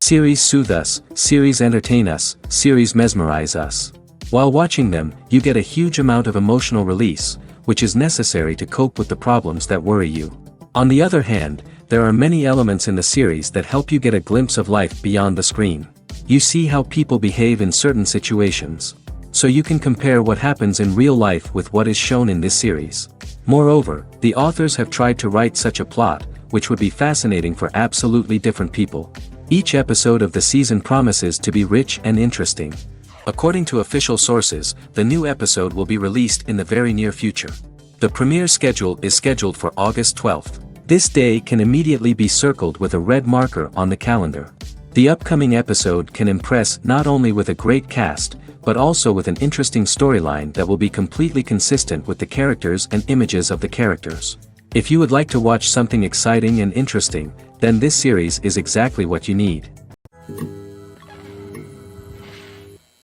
Series soothe us, series entertain us, series mesmerize us. While watching them, you get a huge amount of emotional release, which is necessary to cope with the problems that worry you. On the other hand, there are many elements in the series that help you get a glimpse of life beyond the screen. You see how people behave in certain situations. So you can compare what happens in real life with what is shown in this series. Moreover, the authors have tried to write such a plot, which would be fascinating for absolutely different people. Each episode of the season promises to be rich and interesting. According to official sources, the new episode will be released in the very near future. The premiere schedule is scheduled for August 12th. This day can immediately be circled with a red marker on the calendar. The upcoming episode can impress not only with a great cast, but also with an interesting storyline that will be completely consistent with the characters and images of the characters. If you would like to watch something exciting and interesting, then this series is exactly what you need.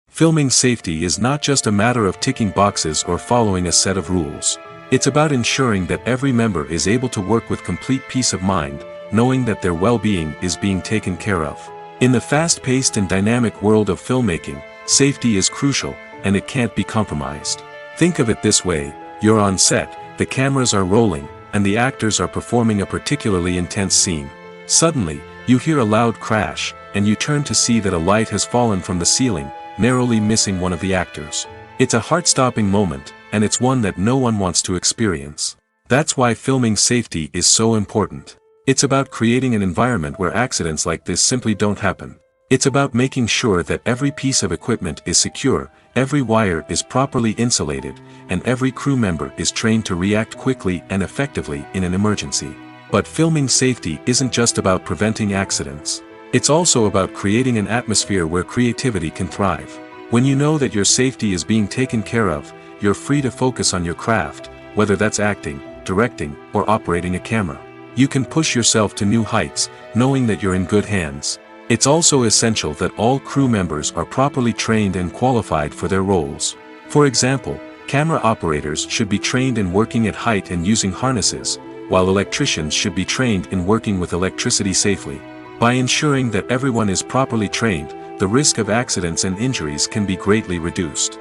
Filming safety is not just a matter of ticking boxes or following a set of rules. It's about ensuring that every member is able to work with complete peace of mind, knowing that their well-being is being taken care of. In the fast-paced and dynamic world of filmmaking, safety is crucial, and it can't be compromised. Think of it this way: you're on set, the cameras are rolling, and the actors are performing a particularly intense scene. Suddenly, you hear a loud crash, and you turn to see that a light has fallen from the ceiling, narrowly missing one of the actors. It's a heart-stopping moment, and it's one that no one wants to experience. That's why filming safety is so important. It's about creating an environment where accidents like this simply don't happen. It's about making sure that every piece of equipment is secure, every wire is properly insulated, and every crew member is trained to react quickly and effectively in an emergency. But filming safety isn't just about preventing accidents. It's also about creating an atmosphere where creativity can thrive. When you know that your safety is being taken care of, you're free to focus on your craft, whether that's acting, directing, or operating a camera. You can push yourself to new heights, knowing that you're in good hands. It's also essential that all crew members are properly trained and qualified for their roles. For example, camera operators should be trained in working at height and using harnesses, while electricians should be trained in working with electricity safely. By ensuring that everyone is properly trained, the risk of accidents and injuries can be greatly reduced.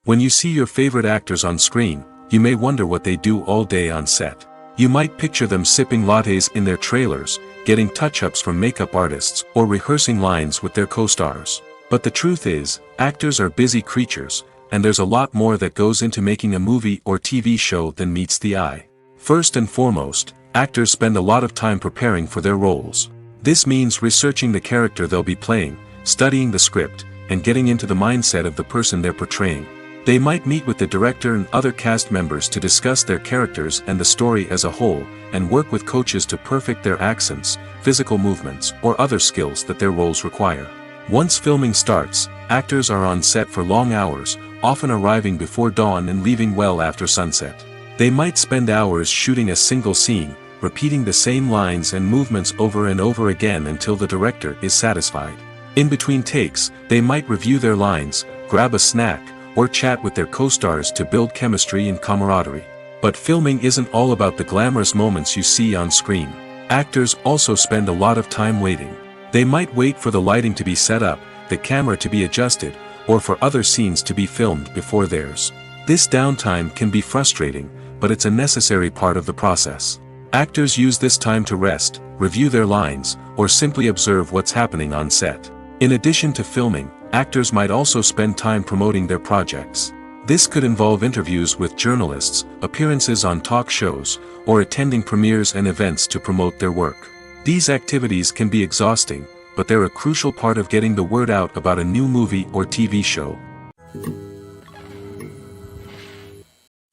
When you see your favorite actors on screen, you may wonder what they do all day on set. You might picture them sipping lattes in their trailers, getting touch-ups from makeup artists, or rehearsing lines with their co-stars. But the truth is, actors are busy creatures, and there's a lot more that goes into making a movie or TV show than meets the eye. First and foremost, actors spend a lot of time preparing for their roles. This means researching the character they'll be playing, studying the script, and getting into the mindset of the person they're portraying. They might meet with the director and other cast members to discuss their characters and the story as a whole, and work with coaches to perfect their accents, physical movements, or other skills that their roles require. Once filming starts, actors are on set for long hours, often arriving before dawn and leaving well after sunset. They might spend hours shooting a single scene, repeating the same lines and movements over and over again until the director is satisfied. In between takes, they might review their lines, grab a snack, or chat with their co-stars to build chemistry and camaraderie. But filming isn't all about the glamorous moments you see on screen. Actors also spend a lot of time waiting. They might wait for the lighting to be set up, the camera to be adjusted, or for other scenes to be filmed before theirs. This downtime can be frustrating, but it's a necessary part of the process. Actors use this time to rest, review their lines, or simply observe what's happening on set. In addition to filming, actors might also spend time promoting their projects. This could involve interviews with journalists, appearances on talk shows, or attending premieres and events to promote their work. These activities can be exhausting, but they're a crucial part of getting the word out about a new movie or TV show.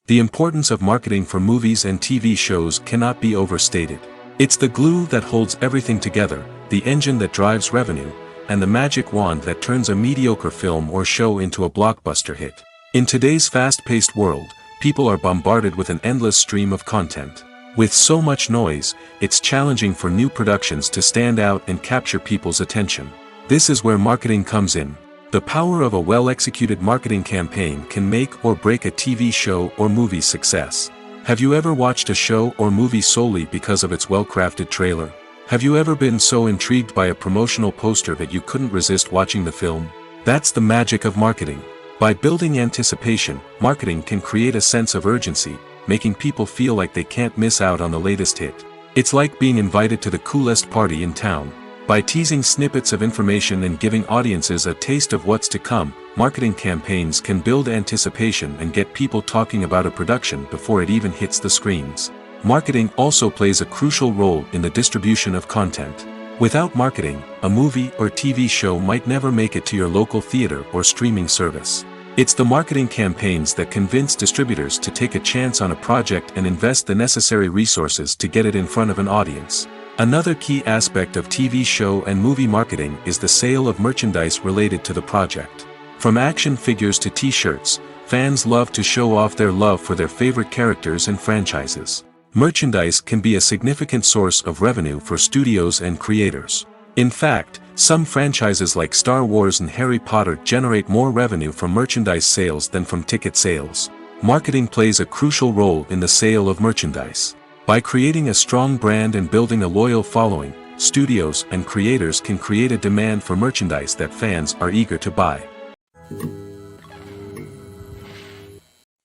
The importance of marketing for movies and TV shows cannot be overstated. It's the glue that holds everything together, the engine that drives revenue, and the magic wand that turns a mediocre film or show into a blockbuster hit. In today's fast-paced world, people are bombarded with an endless stream of content. With so much noise, it's challenging for new productions to stand out and capture people's attention. This is where marketing comes in. The power of a well-executed marketing campaign can make or break a TV show or movie's success. Have you ever watched a show or movie solely because of its well-crafted trailer? Have you ever been so intrigued by a promotional poster that you couldn't resist watching the film? That's the magic of marketing. By building anticipation, marketing can create a sense of urgency, making people feel like they can't miss out on the latest hit. It's like being invited to the coolest party in town. By teasing snippets of information and giving audiences a taste of what's to come, marketing campaigns can build anticipation and get people talking about a production before it even hits the screens. Marketing also plays a crucial role in the distribution of content. Without marketing, a movie or TV show might never make it to your local theater or streaming service. It's the marketing campaigns that convince distributors to take a chance on a project and invest the necessary resources to get it in front of an audience. Another key aspect of TV show and movie marketing is the sale of merchandise related to the project. From action figures to t-shirts, fans love to show off their love for their favorite characters and franchises. Merchandise can be a significant source of revenue for studios and creators. In fact, some franchises like Star Wars and Harry Potter generate more revenue from merchandise sales than from ticket sales. Marketing plays a crucial role in the sale of merchandise. By creating a strong brand and building a loyal following, studios and creators can create a demand for merchandise that fans are eager to buy.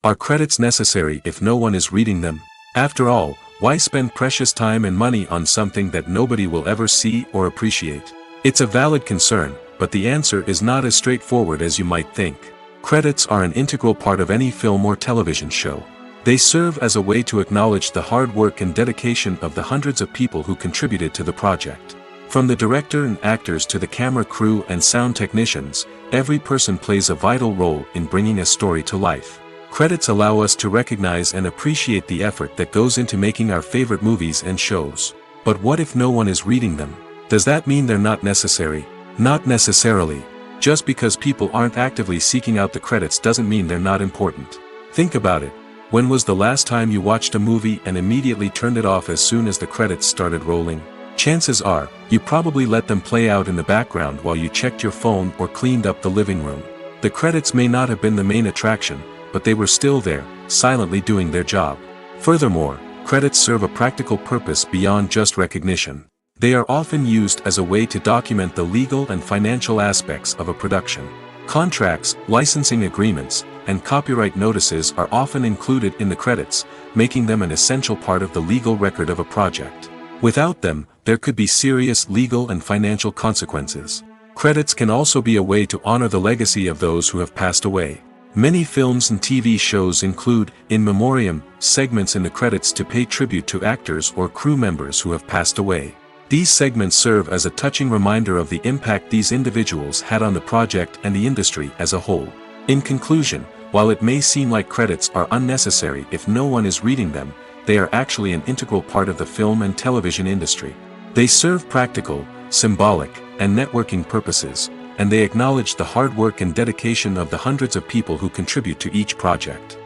Are credits necessary if no one is reading them? After all, why spend precious time and money on something that nobody will ever see or appreciate? It's a valid concern, but the answer is not as straightforward as you might think. Credits are an integral part of any film or television show. They serve as a way to acknowledge the hard work and dedication of the hundreds of people who contributed to the project. From the director and actors to the camera crew and sound technicians, every person plays a vital role in bringing a story to life. Credits allow us to recognize and appreciate the effort that goes into making our favorite movies and shows. But what if no one is reading them? Does that mean they're not necessary? Not necessarily. Just because people aren't actively seeking out the credits doesn't mean they're not important. Think about it. When was the last time you watched a movie and immediately turned it off as soon as the credits started rolling? Chances are, you probably let them play out in the background while you checked your phone or cleaned up the living room. The credits may not have been the main attraction, but they were still there, silently doing their job. Furthermore, credits serve a practical purpose beyond just recognition. They are often used as a way to document the legal and financial aspects of a production. Contracts, licensing agreements, and copyright notices are often included in the credits, making them an essential part of the legal record of a project. Without them, there could be serious legal and financial consequences. Credits can also be a way to honor the legacy of those who have passed away. Many films and TV shows include, in memoriam, segments in the credits to pay tribute to actors or crew members who have passed away. These segments serve as a touching reminder of the impact these individuals had on the project and the industry as a whole. In conclusion, while it may seem like credits are unnecessary if no one is reading them, they are actually an integral part of the film and television industry. They serve practical, symbolic, and networking purposes, and they acknowledge the hard work and dedication of the hundreds of people who contribute to each project.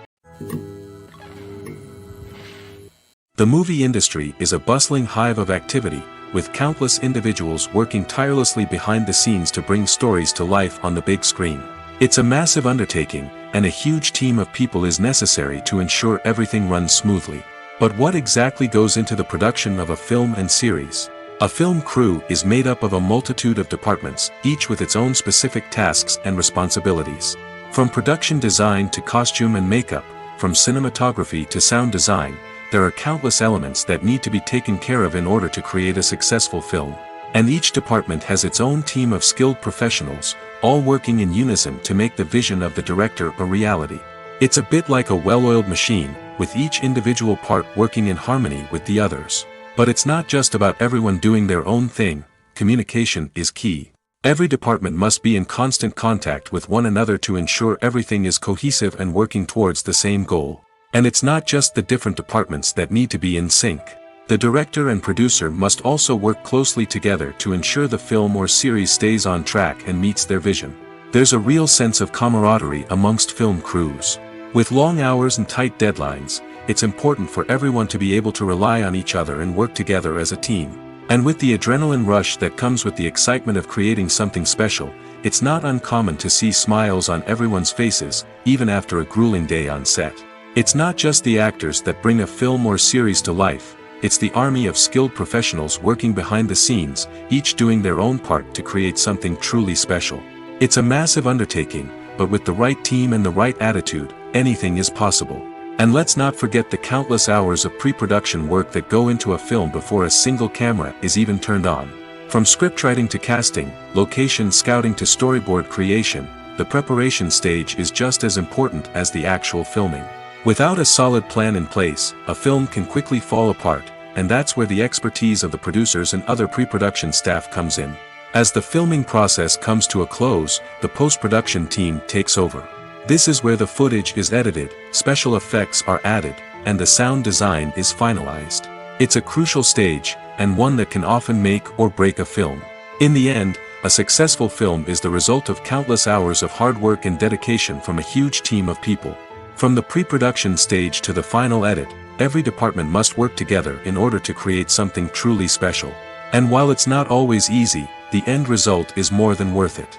The movie industry is a bustling hive of activity, with countless individuals working tirelessly behind the scenes to bring stories to life on the big screen. It's a massive undertaking, and a huge team of people is necessary to ensure everything runs smoothly. But what exactly goes into the production of a film and series? A film crew is made up of a multitude of departments, each with its own specific tasks and responsibilities. From production design to costume and makeup, from cinematography to sound design, there are countless elements that need to be taken care of in order to create a successful film. And each department has its own team of skilled professionals, all working in unison to make the vision of the director a reality. It's a bit like a well-oiled machine, with each individual part working in harmony with the others. But it's not just about everyone doing their own thing. Communication is key. Every department must be in constant contact with one another to ensure everything is cohesive and working towards the same goal. And it's not just the different departments that need to be in sync. The director and producer must also work closely together to ensure the film or series stays on track and meets their vision. There's a real sense of camaraderie amongst film crews. With long hours and tight deadlines, it's important for everyone to be able to rely on each other and work together as a team. And with the adrenaline rush that comes with the excitement of creating something special, it's not uncommon to see smiles on everyone's faces, even after a grueling day on set. It's not just the actors that bring a film or series to life. it's the army of skilled professionals working behind the scenes, each doing their own part to create something truly special. It's a massive undertaking, but with the right team and the right attitude, anything is possible. And let's not forget the countless hours of pre-production work that go into a film before a single camera is even turned on. From scriptwriting to casting, location scouting to storyboard creation, the preparation stage is just as important as the actual filming. Without a solid plan in place, a film can quickly fall apart, and that's where the expertise of the producers and other pre-production staff comes in. As the filming process comes to a close, the post-production team takes over. This is where the footage is edited, special effects are added, and the sound design is finalized. It's a crucial stage, and one that can often make or break a film. In the end, a successful film is the result of countless hours of hard work and dedication from a huge team of people. From the pre-production stage to the final edit, every department must work together in order to create something truly special. And while it's not always easy, the end result is more than worth it.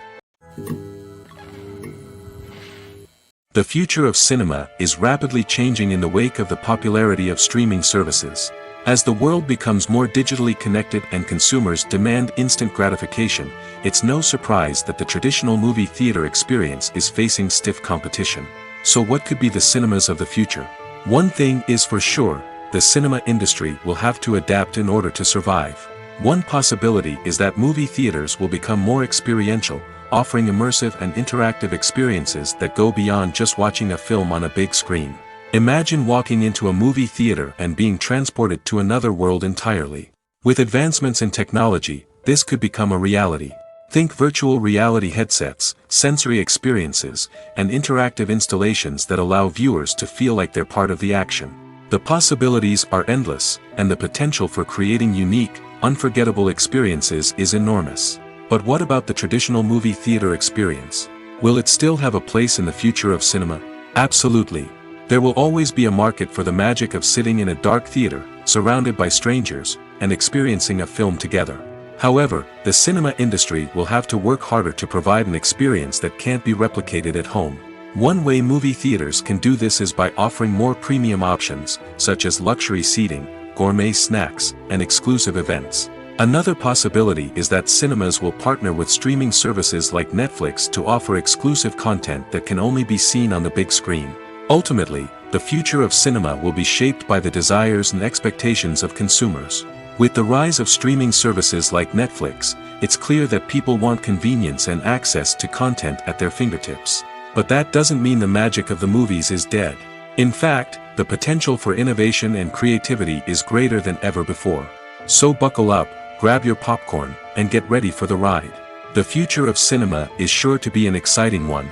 The future of cinema is rapidly changing in the wake of the popularity of streaming services. As the world becomes more digitally connected and consumers demand instant gratification, it's no surprise that the traditional movie theater experience is facing stiff competition. So what could be the cinemas of the future? One thing is for sure, the cinema industry will have to adapt in order to survive. One possibility is that movie theaters will become more experiential, offering immersive and interactive experiences that go beyond just watching a film on a big screen. Imagine walking into a movie theater and being transported to another world entirely. With advancements in technology, this could become a reality. Think virtual reality headsets, sensory experiences, and interactive installations that allow viewers to feel like they're part of the action. The possibilities are endless, and the potential for creating unique, unforgettable experiences is enormous. But what about the traditional movie theater experience? Will it still have a place in the future of cinema? Absolutely. There will always be a market for the magic of sitting in a dark theater, surrounded by strangers, and experiencing a film together. However, the cinema industry will have to work harder to provide an experience that can't be replicated at home. One way movie theaters can do this is by offering more premium options, such as luxury seating, gourmet snacks, and exclusive events. Another possibility is that cinemas will partner with streaming services like Netflix to offer exclusive content that can only be seen on the big screen. Ultimately, the future of cinema will be shaped by the desires and expectations of consumers. With the rise of streaming services like Netflix, it's clear that people want convenience and access to content at their fingertips. But that doesn't mean the magic of the movies is dead. In fact, the potential for innovation and creativity is greater than ever before. So buckle up, grab your popcorn, and get ready for the ride. The future of cinema is sure to be an exciting one.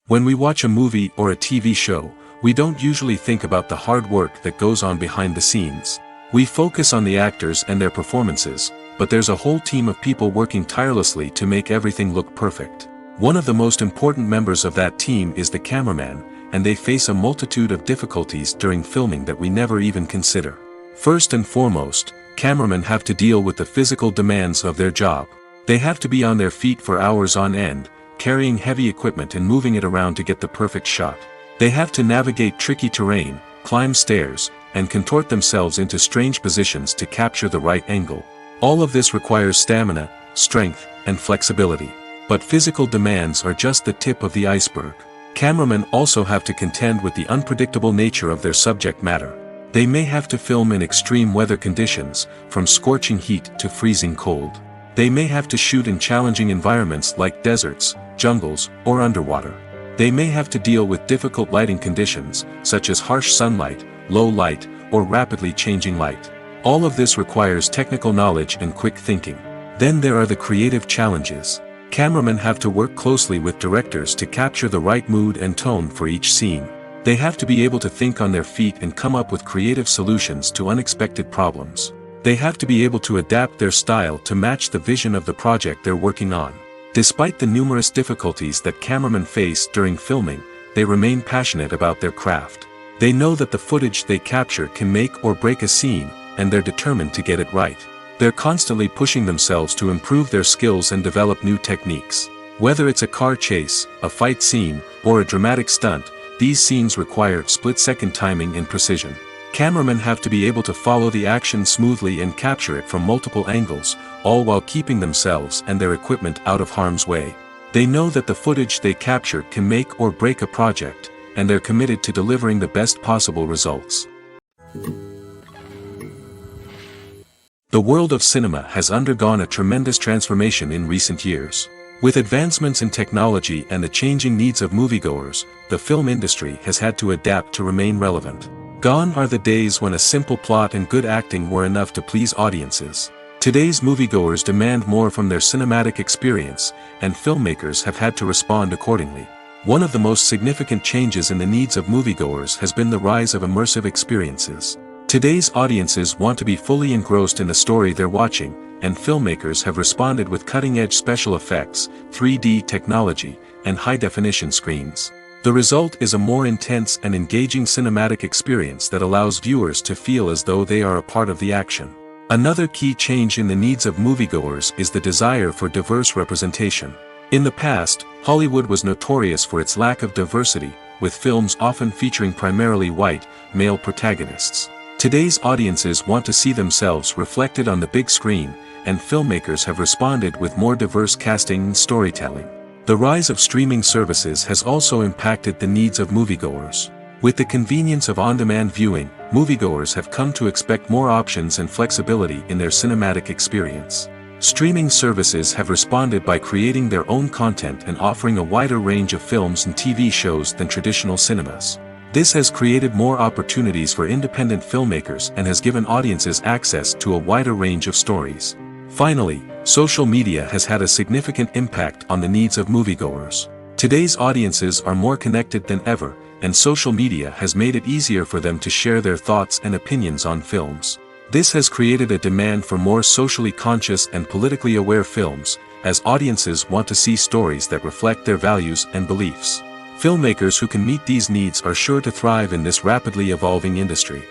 When we watch a movie or a TV show, we don't usually think about the hard work that goes on behind the scenes. We focus on the actors and their performances, but there's a whole team of people working tirelessly to make everything look perfect. One of the most important members of that team is the cameraman, and they face a multitude of difficulties during filming that we never even consider. First and foremost, cameramen have to deal with the physical demands of their job. They have to be on their feet for hours on end, carrying heavy equipment and moving it around to get the perfect shot. They have to navigate tricky terrain, climb stairs, and contort themselves into strange positions to capture the right angle. All of this requires stamina, strength, and flexibility. But physical demands are just the tip of the iceberg. Cameramen also have to contend with the unpredictable nature of their subject matter. They may have to film in extreme weather conditions, from scorching heat to freezing cold. They may have to shoot in challenging environments like deserts, jungles, or underwater. They may have to deal with difficult lighting conditions, such as harsh sunlight, low light, or rapidly changing light. All of this requires technical knowledge and quick thinking. Then there are the creative challenges. Cameramen have to work closely with directors to capture the right mood and tone for each scene. They have to be able to think on their feet and come up with creative solutions to unexpected problems. They have to be able to adapt their style to match the vision of the project they're working on. Despite the numerous difficulties that cameramen face during filming, they remain passionate about their craft. They know that the footage they capture can make or break a scene, and they're determined to get it right. They're constantly pushing themselves to improve their skills and develop new techniques. Whether it's a car chase, a fight scene, or a dramatic stunt, these scenes require split-second timing and precision. Cameramen have to be able to follow the action smoothly and capture it from multiple angles, all while keeping themselves and their equipment out of harm's way. They know that the footage they capture can make or break a project, and they're committed to delivering the best possible results. The world of cinema has undergone a tremendous transformation in recent years. With advancements in technology and the changing needs of moviegoers, the film industry has had to adapt to remain relevant. Gone are the days when a simple plot and good acting were enough to please audiences. Today's moviegoers demand more from their cinematic experience, and filmmakers have had to respond accordingly. One of the most significant changes in the needs of moviegoers has been the rise of immersive experiences. Today's audiences want to be fully engrossed in the story they're watching, and filmmakers have responded with cutting-edge special effects, 3D technology, and high-definition screens. The result is a more intense and engaging cinematic experience that allows viewers to feel as though they are a part of the action. Another key change in the needs of moviegoers is the desire for diverse representation. In the past, Hollywood was notorious for its lack of diversity, with films often featuring primarily white, male protagonists. Today's audiences want to see themselves reflected on the big screen, and filmmakers have responded with more diverse casting and storytelling. The rise of streaming services has also impacted the needs of moviegoers. With the convenience of on-demand viewing, moviegoers have come to expect more options and flexibility in their cinematic experience. Streaming services have responded by creating their own content and offering a wider range of films and TV shows than traditional cinemas. This has created more opportunities for independent filmmakers and has given audiences access to a wider range of stories. Finally, social media has had a significant impact on the needs of moviegoers. Today's audiences are more connected than ever, and social media has made it easier for them to share their thoughts and opinions on films. This has created a demand for more socially conscious and politically aware films, as audiences want to see stories that reflect their values and beliefs. Filmmakers who can meet these needs are sure to thrive in this rapidly evolving industry.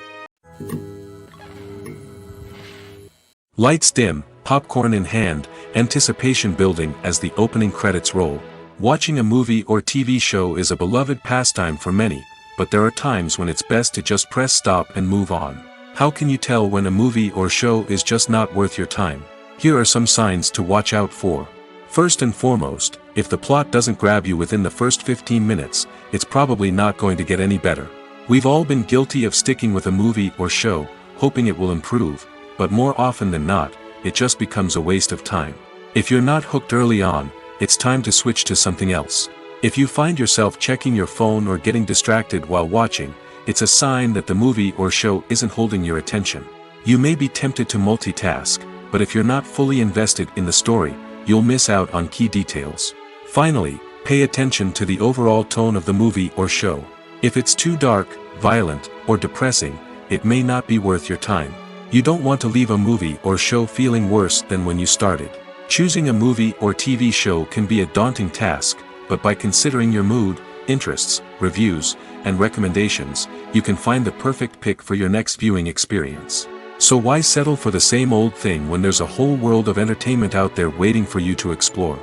Lights dim, popcorn in hand, anticipation building as the opening credits roll. Watching a movie or TV show is a beloved pastime for many, but there are times when it's best to just press stop and move on. How can you tell when a movie or show is just not worth your time? Here are some signs to watch out for. First and foremost, if the plot doesn't grab you within the first 15 minutes, it's probably not going to get any better. We've all been guilty of sticking with a movie or show, hoping it will improve, but more often than not, it just becomes a waste of time. If you're not hooked early on, it's time to switch to something else. If you find yourself checking your phone or getting distracted while watching, it's a sign that the movie or show isn't holding your attention. You may be tempted to multitask, but if you're not fully invested in the story, you'll miss out on key details. Finally, pay attention to the overall tone of the movie or show. If it's too dark, violent, or depressing, it may not be worth your time. You don't want to leave a movie or show feeling worse than when you started. Choosing a movie or TV show can be a daunting task, but by considering your mood, interests, reviews, and recommendations, you can find the perfect pick for your next viewing experience. So why settle for the same old thing when there's a whole world of entertainment out there waiting for you to explore?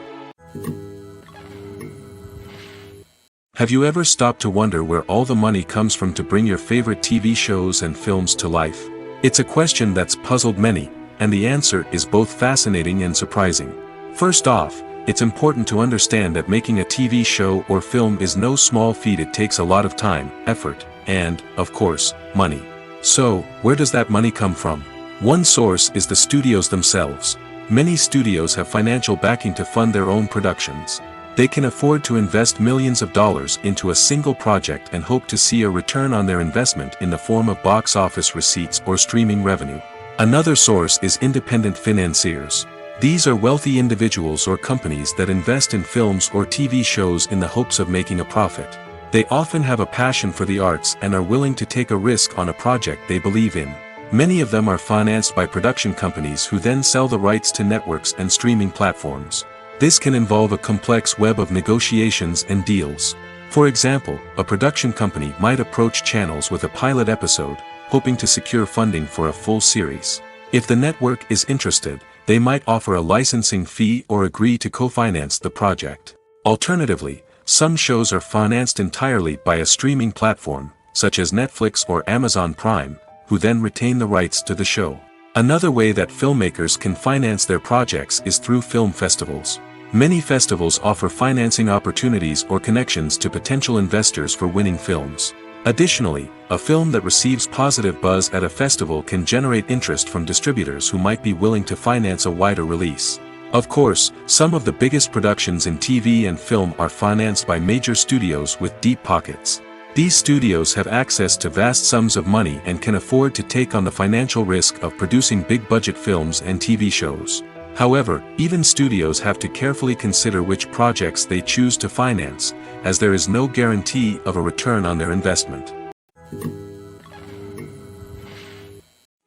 Have you ever stopped to wonder where all the money comes from to bring your favorite TV shows and films to life? It's a question that's puzzled many, and the answer is both fascinating and surprising. First off, it's important to understand that making a TV show or film is no small feat. It takes a lot of time, effort, and, of course, money. So, where does that money come from? One source is the studios themselves. Many studios have financial backing to fund their own productions. They can afford to invest millions of dollars into a single project and hope to see a return on their investment in the form of box office receipts or streaming revenue. Another source is independent financiers. These are wealthy individuals or companies that invest in films or TV shows in the hopes of making a profit. They often have a passion for the arts and are willing to take a risk on a project they believe in. Many of them are financed by production companies who then sell the rights to networks and streaming platforms. This can involve a complex web of negotiations and deals. For example, a production company might approach channels with a pilot episode, hoping to secure funding for a full series. If the network is interested, they might offer a licensing fee or agree to co-finance the project. Alternatively, some shows are financed entirely by a streaming platform, such as Netflix or Amazon Prime, who then retain the rights to the show. Another way that filmmakers can finance their projects is through film festivals. Many festivals offer financing opportunities or connections to potential investors for winning films. Additionally, a film that receives positive buzz at a festival can generate interest from distributors who might be willing to finance a wider release. Of course, some of the biggest productions in TV and film are financed by major studios with deep pockets. These studios have access to vast sums of money and can afford to take on the financial risk of producing big-budget films and TV shows. However, even studios have to carefully consider which projects they choose to finance, as there is no guarantee of a return on their investment.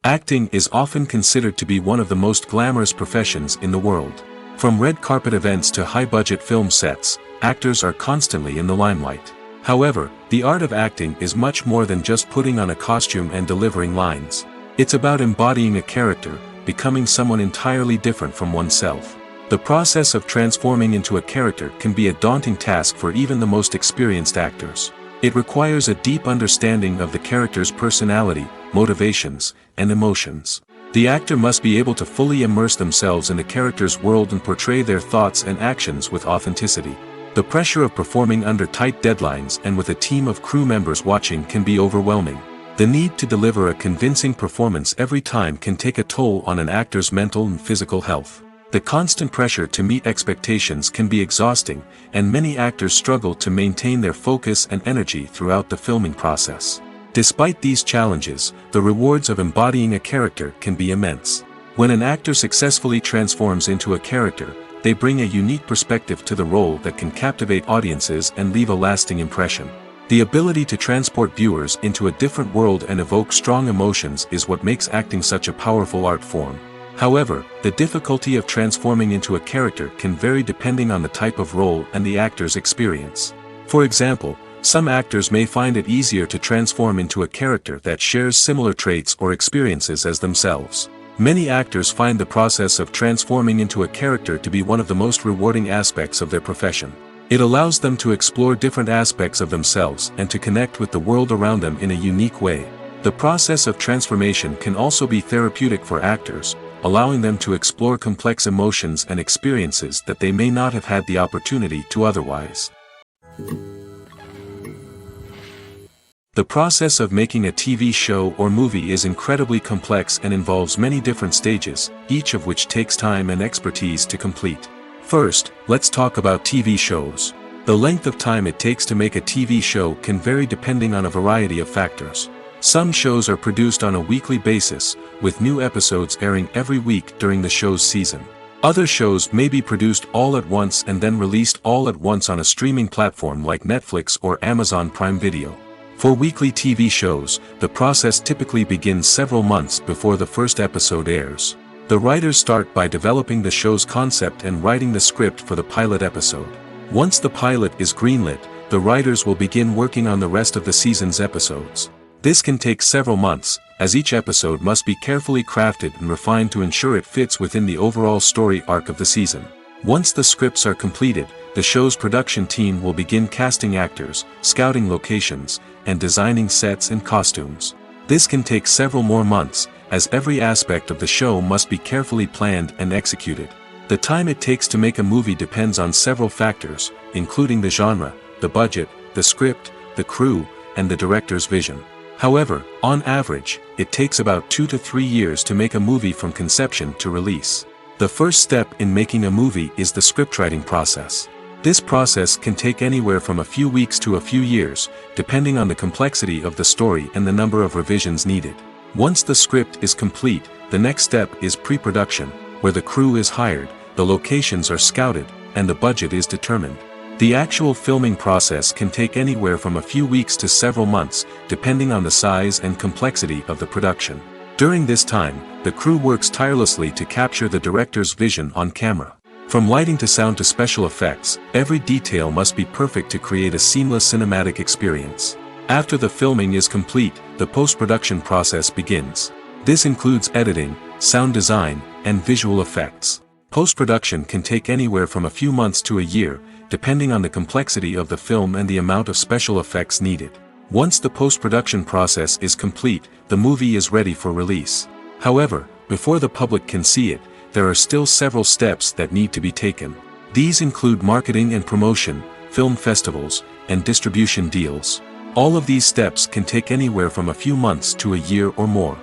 Acting is often considered to be one of the most glamorous professions in the world. From red carpet events to high-budget film sets, actors are constantly in the limelight. However, the art of acting is much more than just putting on a costume and delivering lines. It's about embodying a character, becoming someone entirely different from oneself. The process of transforming into a character can be a daunting task for even the most experienced actors. It requires a deep understanding of the character's personality, motivations, and emotions. The actor must be able to fully immerse themselves in the character's world and portray their thoughts and actions with authenticity. The pressure of performing under tight deadlines and with a team of crew members watching can be overwhelming. The need to deliver a convincing performance every time can take a toll on an actor's mental and physical health. The constant pressure to meet expectations can be exhausting, and many actors struggle to maintain their focus and energy throughout the filming process. Despite these challenges, the rewards of embodying a character can be immense. When an actor successfully transforms into a character, they bring a unique perspective to the role that can captivate audiences and leave a lasting impression. The ability to transport viewers into a different world and evoke strong emotions is what makes acting such a powerful art form. However, the difficulty of transforming into a character can vary depending on the type of role and the actor's experience. For example, some actors may find it easier to transform into a character that shares similar traits or experiences as themselves. Many actors find the process of transforming into a character to be one of the most rewarding aspects of their profession. It allows them to explore different aspects of themselves and to connect with the world around them in a unique way. The process of transformation can also be therapeutic for actors, allowing them to explore complex emotions and experiences that they may not have had the opportunity to otherwise. The process of making a TV show or movie is incredibly complex and involves many different stages, each of which takes time and expertise to complete. First, let's talk about TV shows. The length of time it takes to make a TV show can vary depending on a variety of factors. Some shows are produced on a weekly basis, with new episodes airing every week during the show's season. Other shows may be produced all at once and then released all at once on a streaming platform like Netflix or Amazon Prime Video. For weekly TV shows, the process typically begins several months before the first episode airs. The writers start by developing the show's concept and writing the script for the pilot episode. Once the pilot is greenlit, the writers will begin working on the rest of the season's episodes. This can take several months, as each episode must be carefully crafted and refined to ensure it fits within the overall story arc of the season. Once the scripts are completed, the show's production team will begin casting actors, scouting locations, and designing sets and costumes. This can take several more months, as every aspect of the show must be carefully planned and executed. The time it takes to make a movie depends on several factors, including the genre, the budget, the script, the crew, and the director's vision. However, on average, it takes about 2 to 3 years to make a movie from conception to release. The first step in making a movie is the scriptwriting process. This process can take anywhere from a few weeks to a few years, depending on the complexity of the story and the number of revisions needed. Once the script is complete, the next step is pre-production, where the crew is hired, the locations are scouted, and the budget is determined. The actual filming process can take anywhere from a few weeks to several months, depending on the size and complexity of the production. During this time, the crew works tirelessly to capture the director's vision on camera. From lighting to sound to special effects, every detail must be perfect to create a seamless cinematic experience. After the filming is complete, the post-production process begins. This includes editing, sound design, and visual effects. Post-production can take anywhere from a few months to a year, depending on the complexity of the film and the amount of special effects needed. Once the post-production process is complete, the movie is ready for release. However, before the public can see it, there are still several steps that need to be taken. These include marketing and promotion, film festivals, and distribution deals. All of these steps can take anywhere from a few months to a year or more.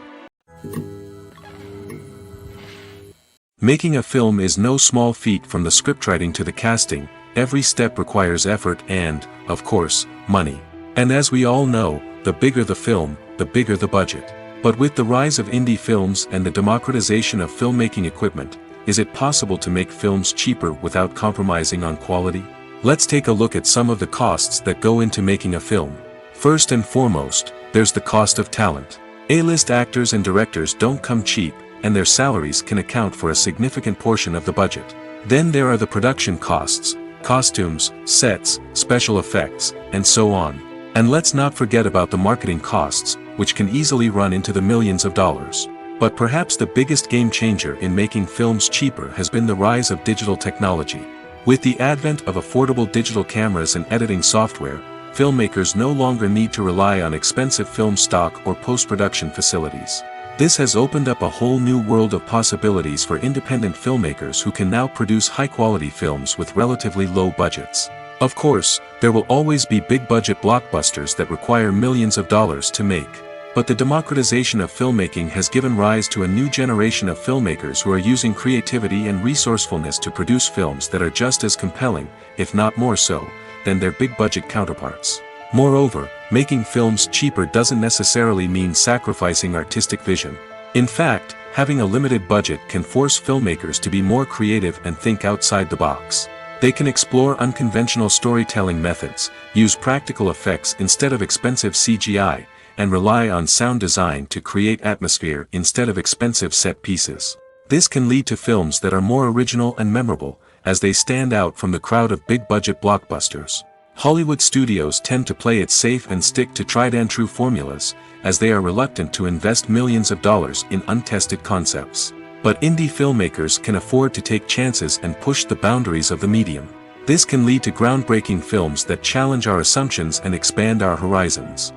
Making a film is no small feat. From the scriptwriting to the casting, every step requires effort and, of course, money. And as we all know, the bigger the film, the bigger the budget. But with the rise of indie films and the democratization of filmmaking equipment, is it possible to make films cheaper without compromising on quality? Let's take a look at some of the costs that go into making a film. First and foremost, there's the cost of talent. A-list actors and directors don't come cheap, and their salaries can account for a significant portion of the budget. Then there are the production costs, costumes, sets, special effects, and so on. And let's not forget about the marketing costs, which can easily run into the millions of dollars. But perhaps the biggest game changer in making films cheaper has been the rise of digital technology. With the advent of affordable digital cameras and editing software, filmmakers no longer need to rely on expensive film stock or post-production facilities. This has opened up a whole new world of possibilities for independent filmmakers who can now produce high-quality films with relatively low budgets. Of course, there will always be big-budget blockbusters that require millions of dollars to make. But the democratization of filmmaking has given rise to a new generation of filmmakers who are using creativity and resourcefulness to produce films that are just as compelling, if not more so, than their big-budget counterparts. Moreover, making films cheaper doesn't necessarily mean sacrificing artistic vision. In fact, having a limited budget can force filmmakers to be more creative and think outside the box. They can explore unconventional storytelling methods, use practical effects instead of expensive CGI, and rely on sound design to create atmosphere instead of expensive set pieces. This can lead to films that are more original and memorable, as they stand out from the crowd of big-budget blockbusters. Hollywood studios tend to play it safe and stick to tried-and-true formulas, as they are reluctant to invest millions of dollars in untested concepts. But indie filmmakers can afford to take chances and push the boundaries of the medium. This can lead to groundbreaking films that challenge our assumptions and expand our horizons.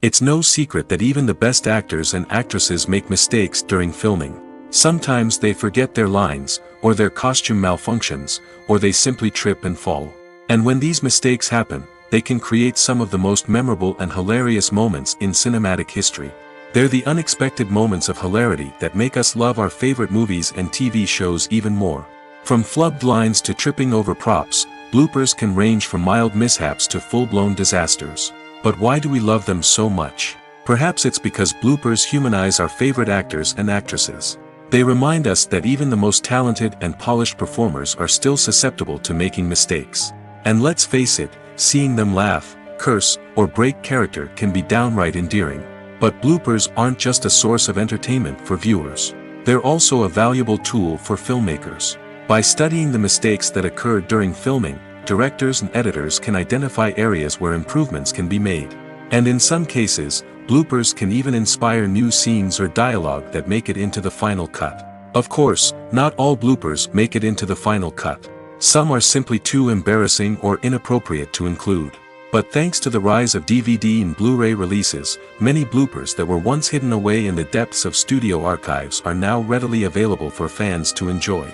It's no secret that even the best actors and actresses make mistakes during filming. Sometimes they forget their lines, or their costume malfunctions, or they simply trip and fall. And when these mistakes happen, they can create some of the most memorable and hilarious moments in cinematic history. They're the unexpected moments of hilarity that make us love our favorite movies and TV shows even more. From flubbed lines to tripping over props, bloopers can range from mild mishaps to full-blown disasters. But why do we love them so much? Perhaps it's because bloopers humanize our favorite actors and actresses. They remind us that even the most talented and polished performers are still susceptible to making mistakes. And let's face it, seeing them laugh, curse, or break character can be downright endearing. But bloopers aren't just a source of entertainment for viewers. They're also a valuable tool for filmmakers. By studying the mistakes that occurred during filming, directors and editors can identify areas where improvements can be made. And in some cases, bloopers can even inspire new scenes or dialogue that make it into the final cut. Of course, not all bloopers make it into the final cut. Some are simply too embarrassing or inappropriate to include. But thanks to the rise of DVD and Blu-ray releases, many bloopers that were once hidden away in the depths of studio archives are now readily available for fans to enjoy.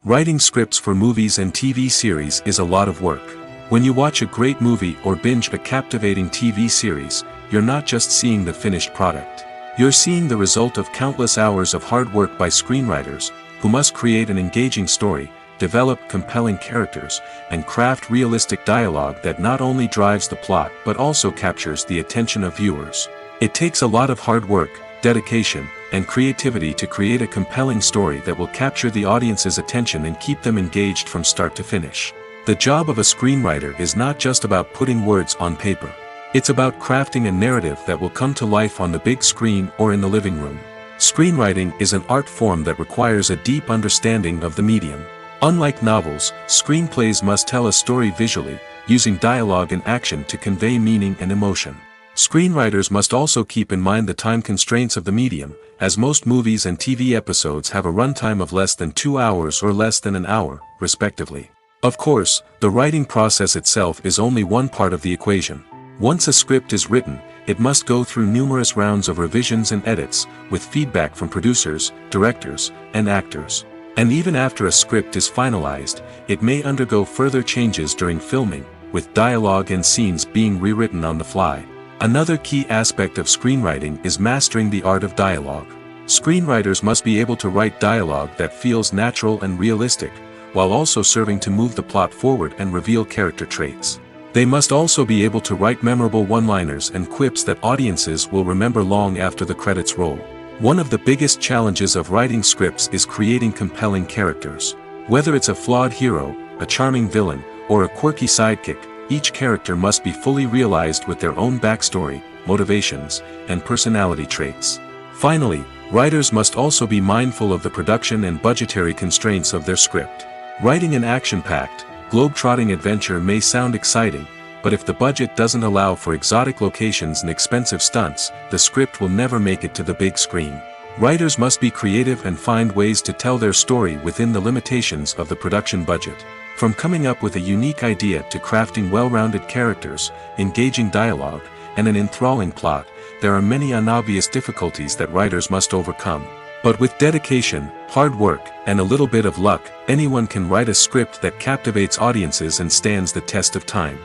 Writing scripts for movies and TV series is a lot of work. When you watch a great movie or binge a captivating TV series, you're not just seeing the finished product. You're seeing the result of countless hours of hard work by screenwriters, who must create an engaging story, develop compelling characters, and craft realistic dialogue that not only drives the plot but also captures the attention of viewers. It takes a lot of hard work, dedication, and creativity to create a compelling story that will capture the audience's attention and keep them engaged from start to finish. The job of a screenwriter is not just about putting words on paper. It's about crafting a narrative that will come to life on the big screen or in the living room. Screenwriting is an art form that requires a deep understanding of the medium. Unlike novels, screenplays must tell a story visually, using dialogue and action to convey meaning and emotion. Screenwriters must also keep in mind the time constraints of the medium, as most movies and TV episodes have a runtime of less than 2 hours or less than an hour, respectively. Of course, the writing process itself is only one part of the equation. Once a script is written, it must go through numerous rounds of revisions and edits, with feedback from producers, directors, and actors. And even after a script is finalized, it may undergo further changes during filming, with dialogue and scenes being rewritten on the fly. Another key aspect of screenwriting is mastering the art of dialogue. Screenwriters must be able to write dialogue that feels natural and realistic, while also serving to move the plot forward and reveal character traits. They must also be able to write memorable one-liners and quips that audiences will remember long after the credits roll. One of the biggest challenges of writing scripts is creating compelling characters. Whether it's a flawed hero, a charming villain, or a quirky sidekick, each character must be fully realized with their own backstory, motivations, and personality traits. Finally, writers must also be mindful of the production and budgetary constraints of their script. Writing an action-packed, globe-trotting adventure may sound exciting, but if the budget doesn't allow for exotic locations and expensive stunts, the script will never make it to the big screen. Writers must be creative and find ways to tell their story within the limitations of the production budget. From coming up with a unique idea to crafting well-rounded characters, engaging dialogue, and an enthralling plot, there are many unobvious difficulties that writers must overcome. But with dedication, hard work, and a little bit of luck, anyone can write a script that captivates audiences and stands the test of time.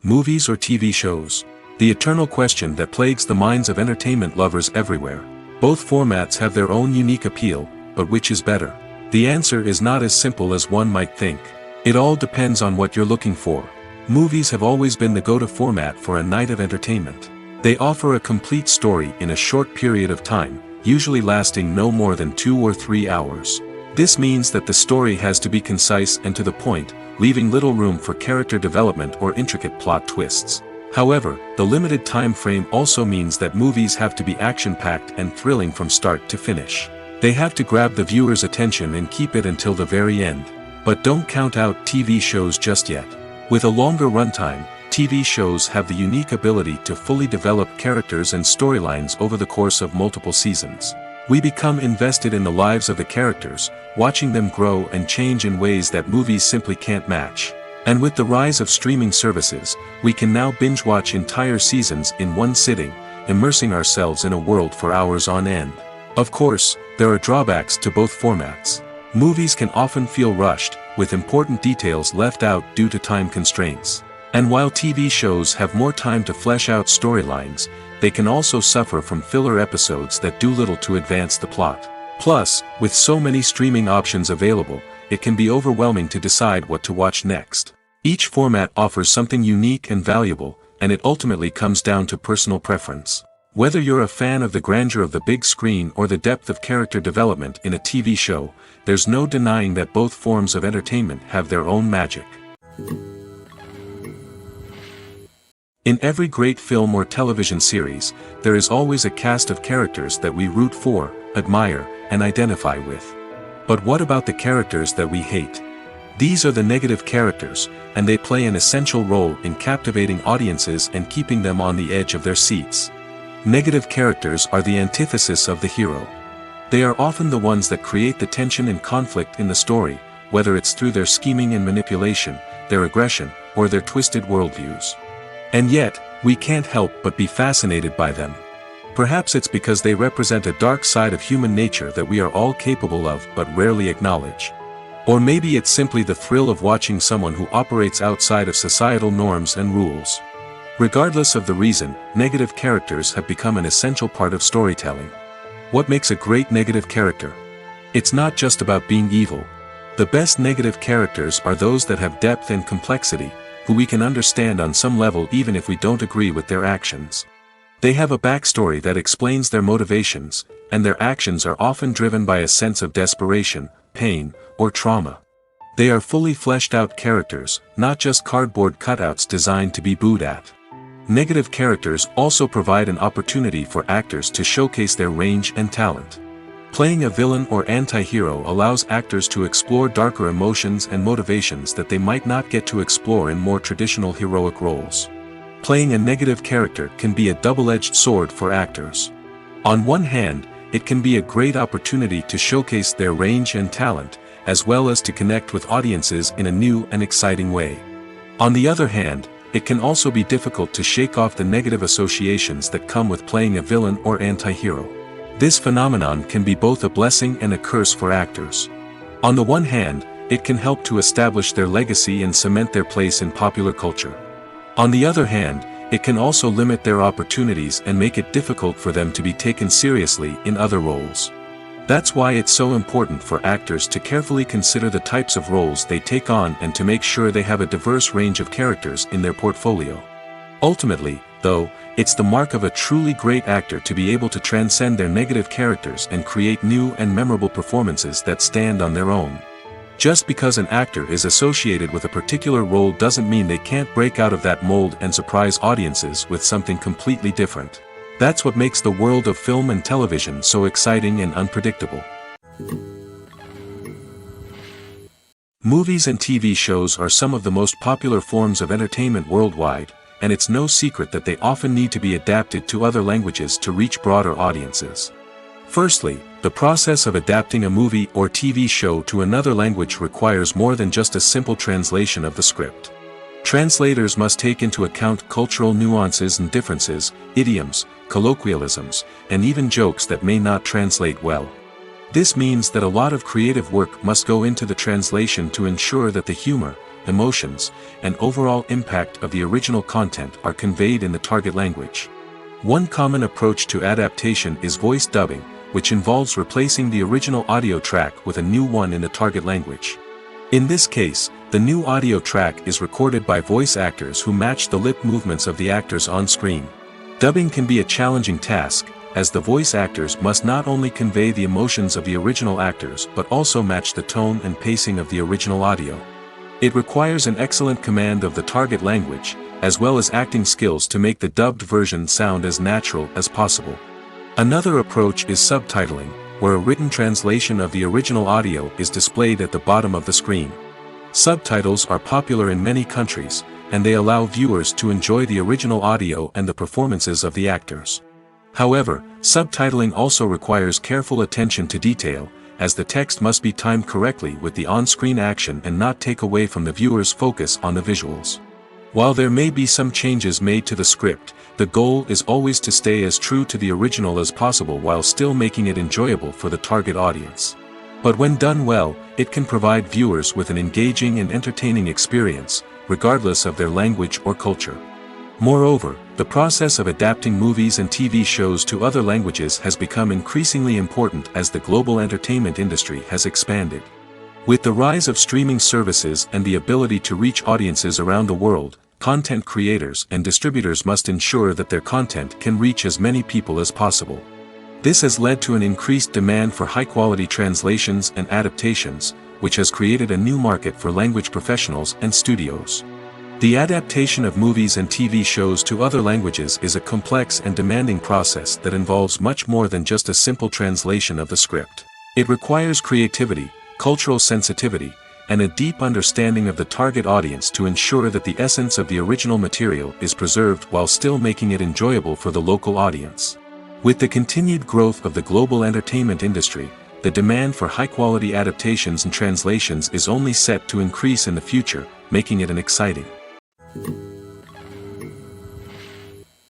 Movies or TV shows? The eternal question that plagues the minds of entertainment lovers everywhere. Both formats have their own unique appeal, but which is better? The answer is not as simple as one might think. It all depends on what you're looking for. Movies have always been the go-to format for a night of entertainment. They offer a complete story in a short period of time, usually lasting no more than 2 or 3 hours. This means that the story has to be concise and to the point, leaving little room for character development or intricate plot twists. However, the limited time frame also means that movies have to be action-packed and thrilling from start to finish. They have to grab the viewer's attention and keep it until the very end. But don't count out TV shows just yet. With a longer runtime, TV shows have the unique ability to fully develop characters and storylines over the course of multiple seasons. We become invested in the lives of the characters, watching them grow and change in ways that movies simply can't match. And with the rise of streaming services, we can now binge-watch entire seasons in one sitting, immersing ourselves in a world for hours on end. Of course, there are drawbacks to both formats. Movies can often feel rushed, with important details left out due to time constraints. And while TV shows have more time to flesh out storylines, they can also suffer from filler episodes that do little to advance the plot. Plus, with so many streaming options available, it can be overwhelming to decide what to watch next. Each format offers something unique and valuable, and it ultimately comes down to personal preference. Whether you're a fan of the grandeur of the big screen or the depth of character development in a TV show, there's no denying that both forms of entertainment have their own magic. In every great film or television series, there is always a cast of characters that we root for, admire, and identify with. But what about the characters that we hate? These are the negative characters, and they play an essential role in captivating audiences and keeping them on the edge of their seats. Negative characters are the antithesis of the hero. They are often the ones that create the tension and conflict in the story, whether it's through their scheming and manipulation, their aggression, or their twisted worldviews. And yet, we can't help but be fascinated by them. Perhaps it's because they represent a dark side of human nature that we are all capable of but rarely acknowledge. Or maybe it's simply the thrill of watching someone who operates outside of societal norms and rules. Regardless of the reason, negative characters have become an essential part of storytelling. What makes a great negative character? It's not just about being evil. The best negative characters are those that have depth and complexity, who we can understand on some level even if we don't agree with their actions. They have a backstory that explains their motivations, and their actions are often driven by a sense of desperation, pain, or trauma. They are fully fleshed out characters, not just cardboard cutouts designed to be booed at. Negative characters also provide an opportunity for actors to showcase their range and talent. Playing a villain or anti-hero allows actors to explore darker emotions and motivations that they might not get to explore in more traditional heroic roles. Playing a negative character can be a double-edged sword for actors. On one hand, it can be a great opportunity to showcase their range and talent, as well as to connect with audiences in a new and exciting way. On the other hand, it can also be difficult to shake off the negative associations that come with playing a villain or anti-hero. This phenomenon can be both a blessing and a curse for actors. On the one hand, it can help to establish their legacy and cement their place in popular culture. On the other hand, it can also limit their opportunities and make it difficult for them to be taken seriously in other roles. That's why it's so important for actors to carefully consider the types of roles they take on and to make sure they have a diverse range of characters in their portfolio. Ultimately, though, it's the mark of a truly great actor to be able to transcend their negative characters and create new and memorable performances that stand on their own. Just because an actor is associated with a particular role doesn't mean they can't break out of that mold and surprise audiences with something completely different. That's what makes the world of film and television so exciting and unpredictable. Movies and TV shows are some of the most popular forms of entertainment worldwide, and it's no secret that they often need to be adapted to other languages to reach broader audiences. Firstly, the process of adapting a movie or TV show to another language requires more than just a simple translation of the script. Translators must take into account cultural nuances and differences, idioms, colloquialisms, and even jokes that may not translate well. This means that a lot of creative work must go into the translation to ensure that the humor, emotions, and overall impact of the original content are conveyed in the target language. One common approach to adaptation is voice dubbing, which involves replacing the original audio track with a new one in the target language. In this case, the new audio track is recorded by voice actors who match the lip movements of the actors on screen. Dubbing can be a challenging task, as the voice actors must not only convey the emotions of the original actors but also match the tone and pacing of the original audio. It requires an excellent command of the target language, as well as acting skills to make the dubbed version sound as natural as possible. Another approach is subtitling, where a written translation of the original audio is displayed at the bottom of the screen. Subtitles are popular in many countries, and they allow viewers to enjoy the original audio and the performances of the actors. However, subtitling also requires careful attention to detail, as the text must be timed correctly with the on-screen action and not take away from the viewer's focus on the visuals. While there may be some changes made to the script, the goal is always to stay as true to the original as possible while still making it enjoyable for the target audience. But when done well, it can provide viewers with an engaging and entertaining experience, regardless of their language or culture. Moreover, the process of adapting movies and TV shows to other languages has become increasingly important as the global entertainment industry has expanded. With the rise of streaming services and the ability to reach audiences around the world, content creators and distributors must ensure that their content can reach as many people as possible. This has led to an increased demand for high-quality translations and adaptations, which has created a new market for language professionals and studios. The adaptation of movies and TV shows to other languages is a complex and demanding process that involves much more than just a simple translation of the script. It requires creativity, cultural sensitivity, and a deep understanding of the target audience to ensure that the essence of the original material is preserved while still making it enjoyable for the local audience. With the continued growth of the global entertainment industry, the demand for high-quality adaptations and translations is only set to increase in the future, making it an exciting.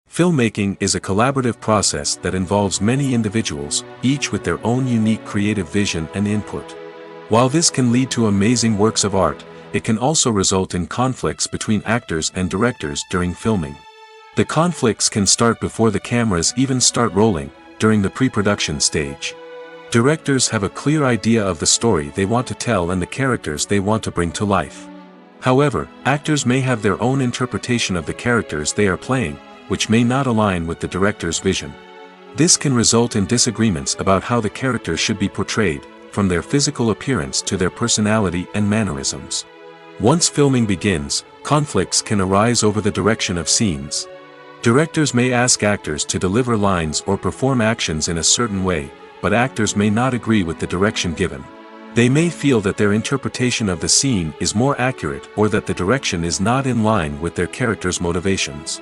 Filmmaking is a collaborative process that involves many individuals, each with their own unique creative vision and input. While this can lead to amazing works of art, it can also result in conflicts between actors and directors during filming. The conflicts can start before the cameras even start rolling, during the pre-production stage. Directors have a clear idea of the story they want to tell and the characters they want to bring to life. However, actors may have their own interpretation of the characters they are playing, which may not align with the director's vision. This can result in disagreements about how the characters should be portrayed, from their physical appearance to their personality and mannerisms. Once filming begins, conflicts can arise over the direction of scenes. Directors may ask actors to deliver lines or perform actions in a certain way, but actors may not agree with the direction given. They may feel that their interpretation of the scene is more accurate or that the direction is not in line with their character's motivations.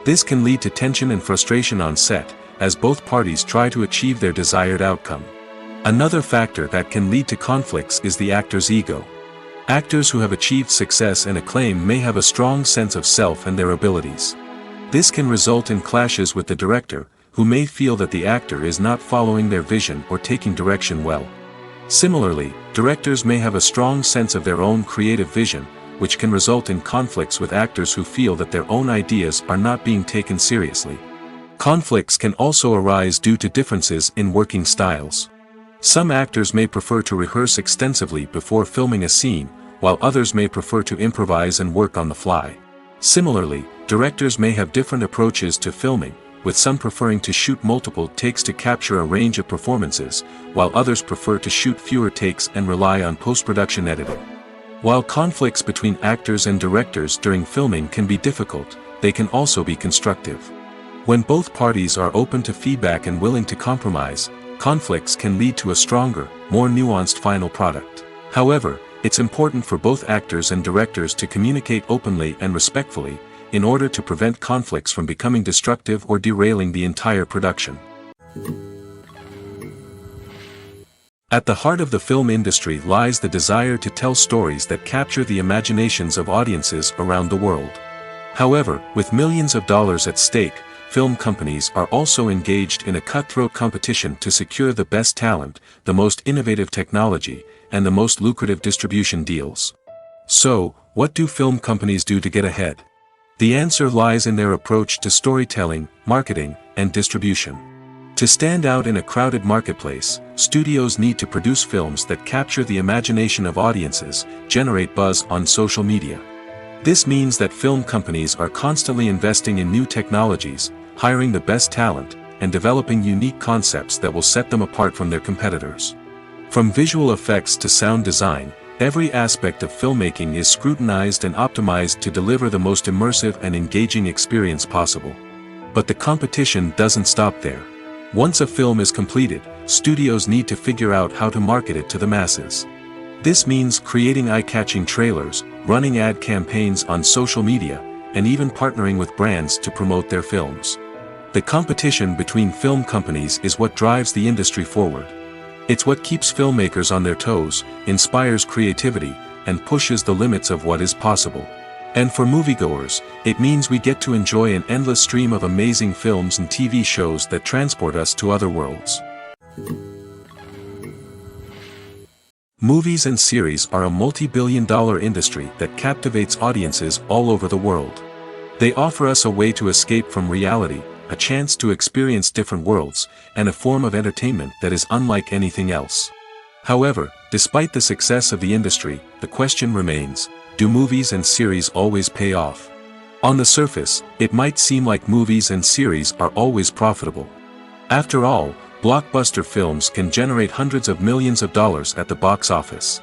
This can lead to tension and frustration on set, as both parties try to achieve their desired outcome. Another factor that can lead to conflicts is the actor's ego. Actors who have achieved success and acclaim may have a strong sense of self and their abilities. This can result in clashes with the director, who may feel that the actor is not following their vision or taking direction well. Similarly, directors may have a strong sense of their own creative vision, which can result in conflicts with actors who feel that their own ideas are not being taken seriously. Conflicts can also arise due to differences in working styles. Some actors may prefer to rehearse extensively before filming a scene, while others may prefer to improvise and work on the fly. Similarly, directors may have different approaches to filming, with some preferring to shoot multiple takes to capture a range of performances, while others prefer to shoot fewer takes and rely on post-production editing. While conflicts between actors and directors during filming can be difficult, they can also be constructive. When both parties are open to feedback and willing to compromise, conflicts can lead to a stronger, more nuanced final product. However, it's important for both actors and directors to communicate openly and respectfully, in order to prevent conflicts from becoming destructive or derailing the entire production. At the heart of the film industry lies the desire to tell stories that capture the imaginations of audiences around the world. However, with millions of dollars at stake, film companies are also engaged in a cutthroat competition to secure the best talent, the most innovative technology, and the most lucrative distribution deals. So, what do film companies do to get ahead? The answer lies in their approach to storytelling, marketing, and distribution. To stand out in a crowded marketplace, studios need to produce films that capture the imagination of audiences, generate buzz on social media. This means that film companies are constantly investing in new technologies, hiring the best talent, and developing unique concepts that will set them apart from their competitors. From visual effects to sound design, every aspect of filmmaking is scrutinized and optimized to deliver the most immersive and engaging experience possible. But the competition doesn't stop there. Once a film is completed, studios need to figure out how to market it to the masses. This means creating eye-catching trailers, running ad campaigns on social media, and even partnering with brands to promote their films. The competition between film companies is what drives the industry forward. It's what keeps filmmakers on their toes, inspires creativity, and pushes the limits of what is possible. And for moviegoers, it means we get to enjoy an endless stream of amazing films and TV shows that transport us to other worlds. Movies and series are a multi-billion-dollar industry that captivates audiences all over the world. They offer us a way to escape from reality, a chance to experience different worlds, and a form of entertainment that is unlike anything else. However, despite the success of the industry, the question remains, do movies and series always pay off? On the surface, it might seem like movies and series are always profitable. After all, blockbuster films can generate hundreds of millions of dollars at the box office.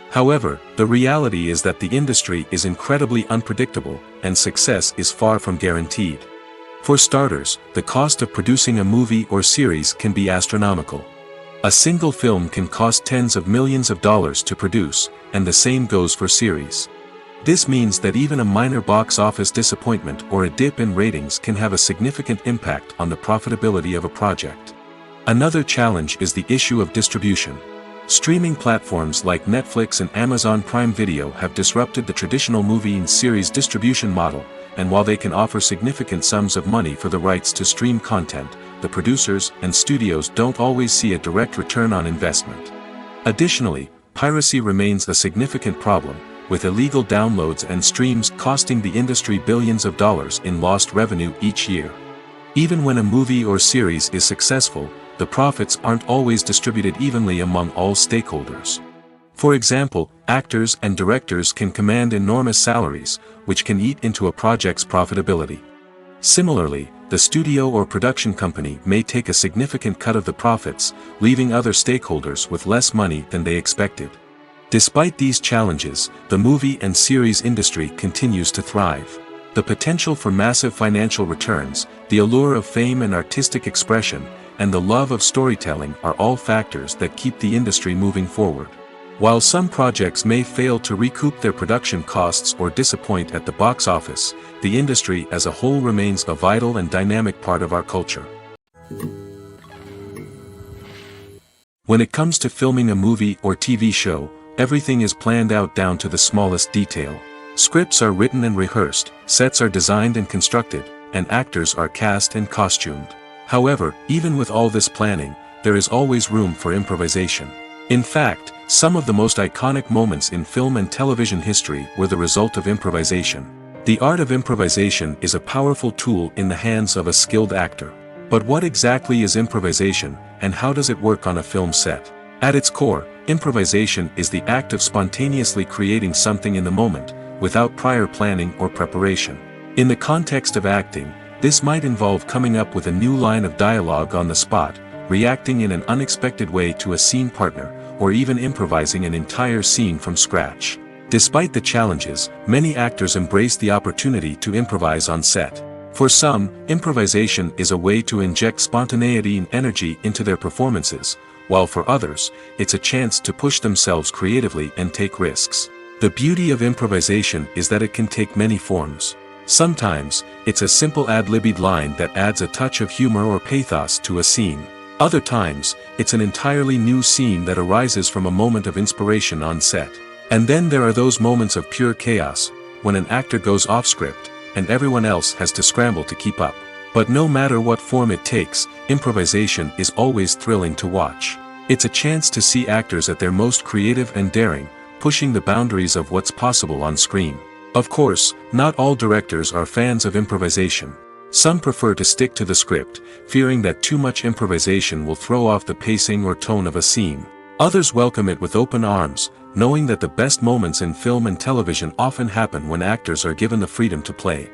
However, the reality is that the industry is incredibly unpredictable, and success is far from guaranteed. For starters, the cost of producing a movie or series can be astronomical. A single film can cost tens of millions of dollars to produce, and the same goes for series. This means that even a minor box office disappointment or a dip in ratings can have a significant impact on the profitability of a project. Another challenge is the issue of distribution. Streaming platforms like Netflix and Amazon Prime Video have disrupted the traditional movie and series distribution model, and while they can offer significant sums of money for the rights to stream content, the producers and studios don't always see a direct return on investment. Additionally, piracy remains a significant problem, with illegal downloads and streams costing the industry billions of dollars in lost revenue each year. Even when a movie or series is successful, the profits aren't always distributed evenly among all stakeholders. For example, actors and directors can command enormous salaries, which can eat into a project's profitability. Similarly, the studio or production company may take a significant cut of the profits, leaving other stakeholders with less money than they expected. Despite these challenges, the movie and series industry continues to thrive. The potential for massive financial returns, the allure of fame and artistic expression, and the love of storytelling are all factors that keep the industry moving forward. While some projects may fail to recoup their production costs or disappoint at the box office, the industry as a whole remains a vital and dynamic part of our culture. When it comes to filming a movie or TV show, everything is planned out down to the smallest detail. Scripts are written and rehearsed, sets are designed and constructed, and actors are cast and costumed. However, even with all this planning, there is always room for improvisation. In fact, some of the most iconic moments in film and television history were the result of improvisation. The art of improvisation is a powerful tool in the hands of a skilled actor. But what exactly is improvisation, and how does it work on a film set? At its core, improvisation is the act of spontaneously creating something in the moment, without prior planning or preparation. In the context of acting, this might involve coming up with a new line of dialogue on the spot, reacting in an unexpected way to a scene partner, or even improvising an entire scene from scratch. Despite the challenges, many actors embrace the opportunity to improvise on set. For some, improvisation is a way to inject spontaneity and energy into their performances, while for others, it's a chance to push themselves creatively and take risks. The beauty of improvisation is that it can take many forms. Sometimes, it's a simple ad-libbed line that adds a touch of humor or pathos to a scene. Other times, it's an entirely new scene that arises from a moment of inspiration on set. And then there are those moments of pure chaos, when an actor goes off script, and everyone else has to scramble to keep up. But no matter what form it takes, improvisation is always thrilling to watch. It's a chance to see actors at their most creative and daring, pushing the boundaries of what's possible on screen. Of course, not all directors are fans of improvisation. Some prefer to stick to the script, fearing that too much improvisation will throw off the pacing or tone of a scene. Others welcome it with open arms, knowing that the best moments in film and television often happen when actors are given the freedom to play.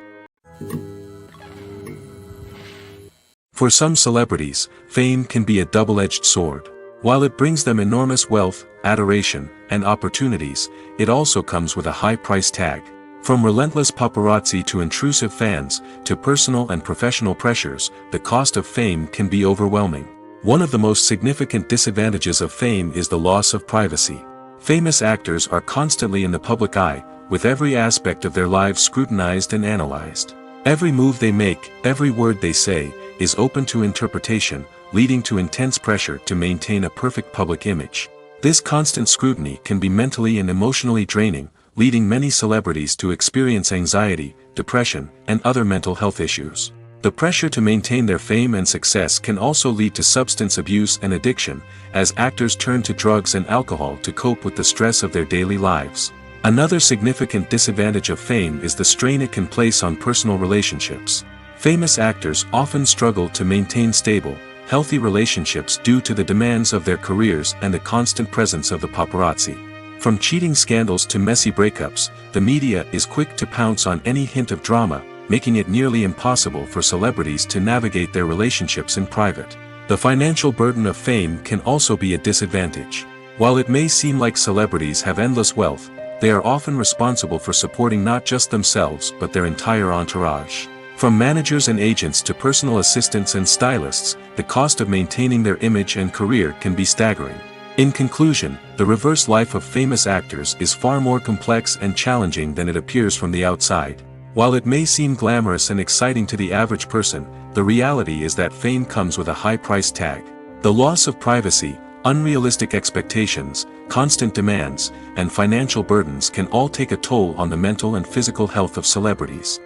For some celebrities, fame can be a double-edged sword. While it brings them enormous wealth, adoration, and opportunities, it also comes with a high price tag. From relentless paparazzi to intrusive fans, to personal and professional pressures, the cost of fame can be overwhelming. One of the most significant disadvantages of fame is the loss of privacy. Famous actors are constantly in the public eye, with every aspect of their lives scrutinized and analyzed. Every move they make, every word they say, is open to interpretation, leading to intense pressure to maintain a perfect public image. This constant scrutiny can be mentally and emotionally draining, leading many celebrities to experience anxiety, depression, and other mental health issues. The pressure to maintain their fame and success can also lead to substance abuse and addiction, as actors turn to drugs and alcohol to cope with the stress of their daily lives. Another significant disadvantage of fame is the strain it can place on personal relationships. Famous actors often struggle to maintain stable, healthy relationships due to the demands of their careers and the constant presence of the paparazzi. From cheating scandals to messy breakups, the media is quick to pounce on any hint of drama, making it nearly impossible for celebrities to navigate their relationships in private. The financial burden of fame can also be a disadvantage. While it may seem like celebrities have endless wealth, they are often responsible for supporting not just themselves but their entire entourage. From managers and agents to personal assistants and stylists, the cost of maintaining their image and career can be staggering. In conclusion, the reverse life of famous actors is far more complex and challenging than it appears from the outside. While it may seem glamorous and exciting to the average person, the reality is that fame comes with a high price tag. The loss of privacy, unrealistic expectations, constant demands, and financial burdens can all take a toll on the mental and physical health of celebrities.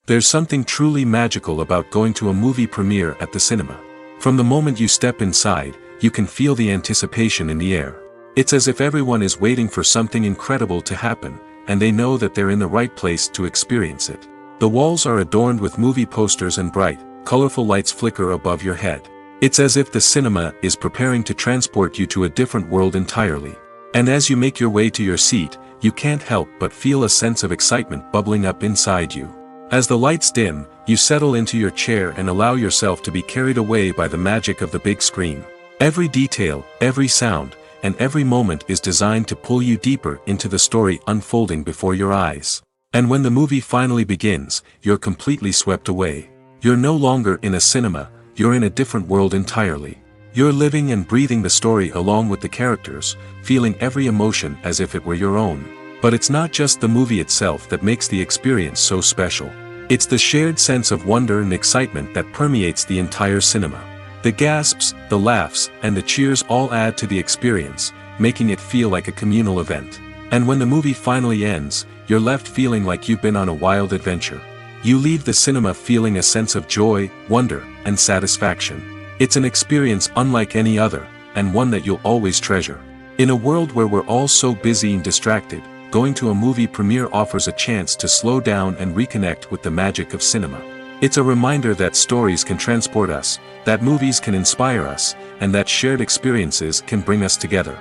There's something truly magical about going to a movie premiere at the cinema. From the moment you step inside, you can feel the anticipation in the air. It's as if everyone is waiting for something incredible to happen, and they know that they're in the right place to experience it. The walls are adorned with movie posters and bright, colorful lights flicker above your head. It's as if the cinema is preparing to transport you to a different world entirely. And as you make your way to your seat, you can't help but feel a sense of excitement bubbling up inside you. As the lights dim, you settle into your chair and allow yourself to be carried away by the magic of the big screen. Every detail, every sound, and every moment is designed to pull you deeper into the story unfolding before your eyes. And when the movie finally begins, you're completely swept away. You're no longer in a cinema, you're in a different world entirely. You're living and breathing the story along with the characters, feeling every emotion as if it were your own. But it's not just the movie itself that makes the experience so special. It's the shared sense of wonder and excitement that permeates the entire cinema. The gasps, the laughs, and the cheers all add to the experience, making it feel like a communal event. And when the movie finally ends, you're left feeling like you've been on a wild adventure. You leave the cinema feeling a sense of joy, wonder, and satisfaction. It's an experience unlike any other, and one that you'll always treasure. In a world where we're all so busy and distracted, going to a movie premiere offers a chance to slow down and reconnect with the magic of cinema. It's a reminder that stories can transport us, that movies can inspire us, and that shared experiences can bring us together.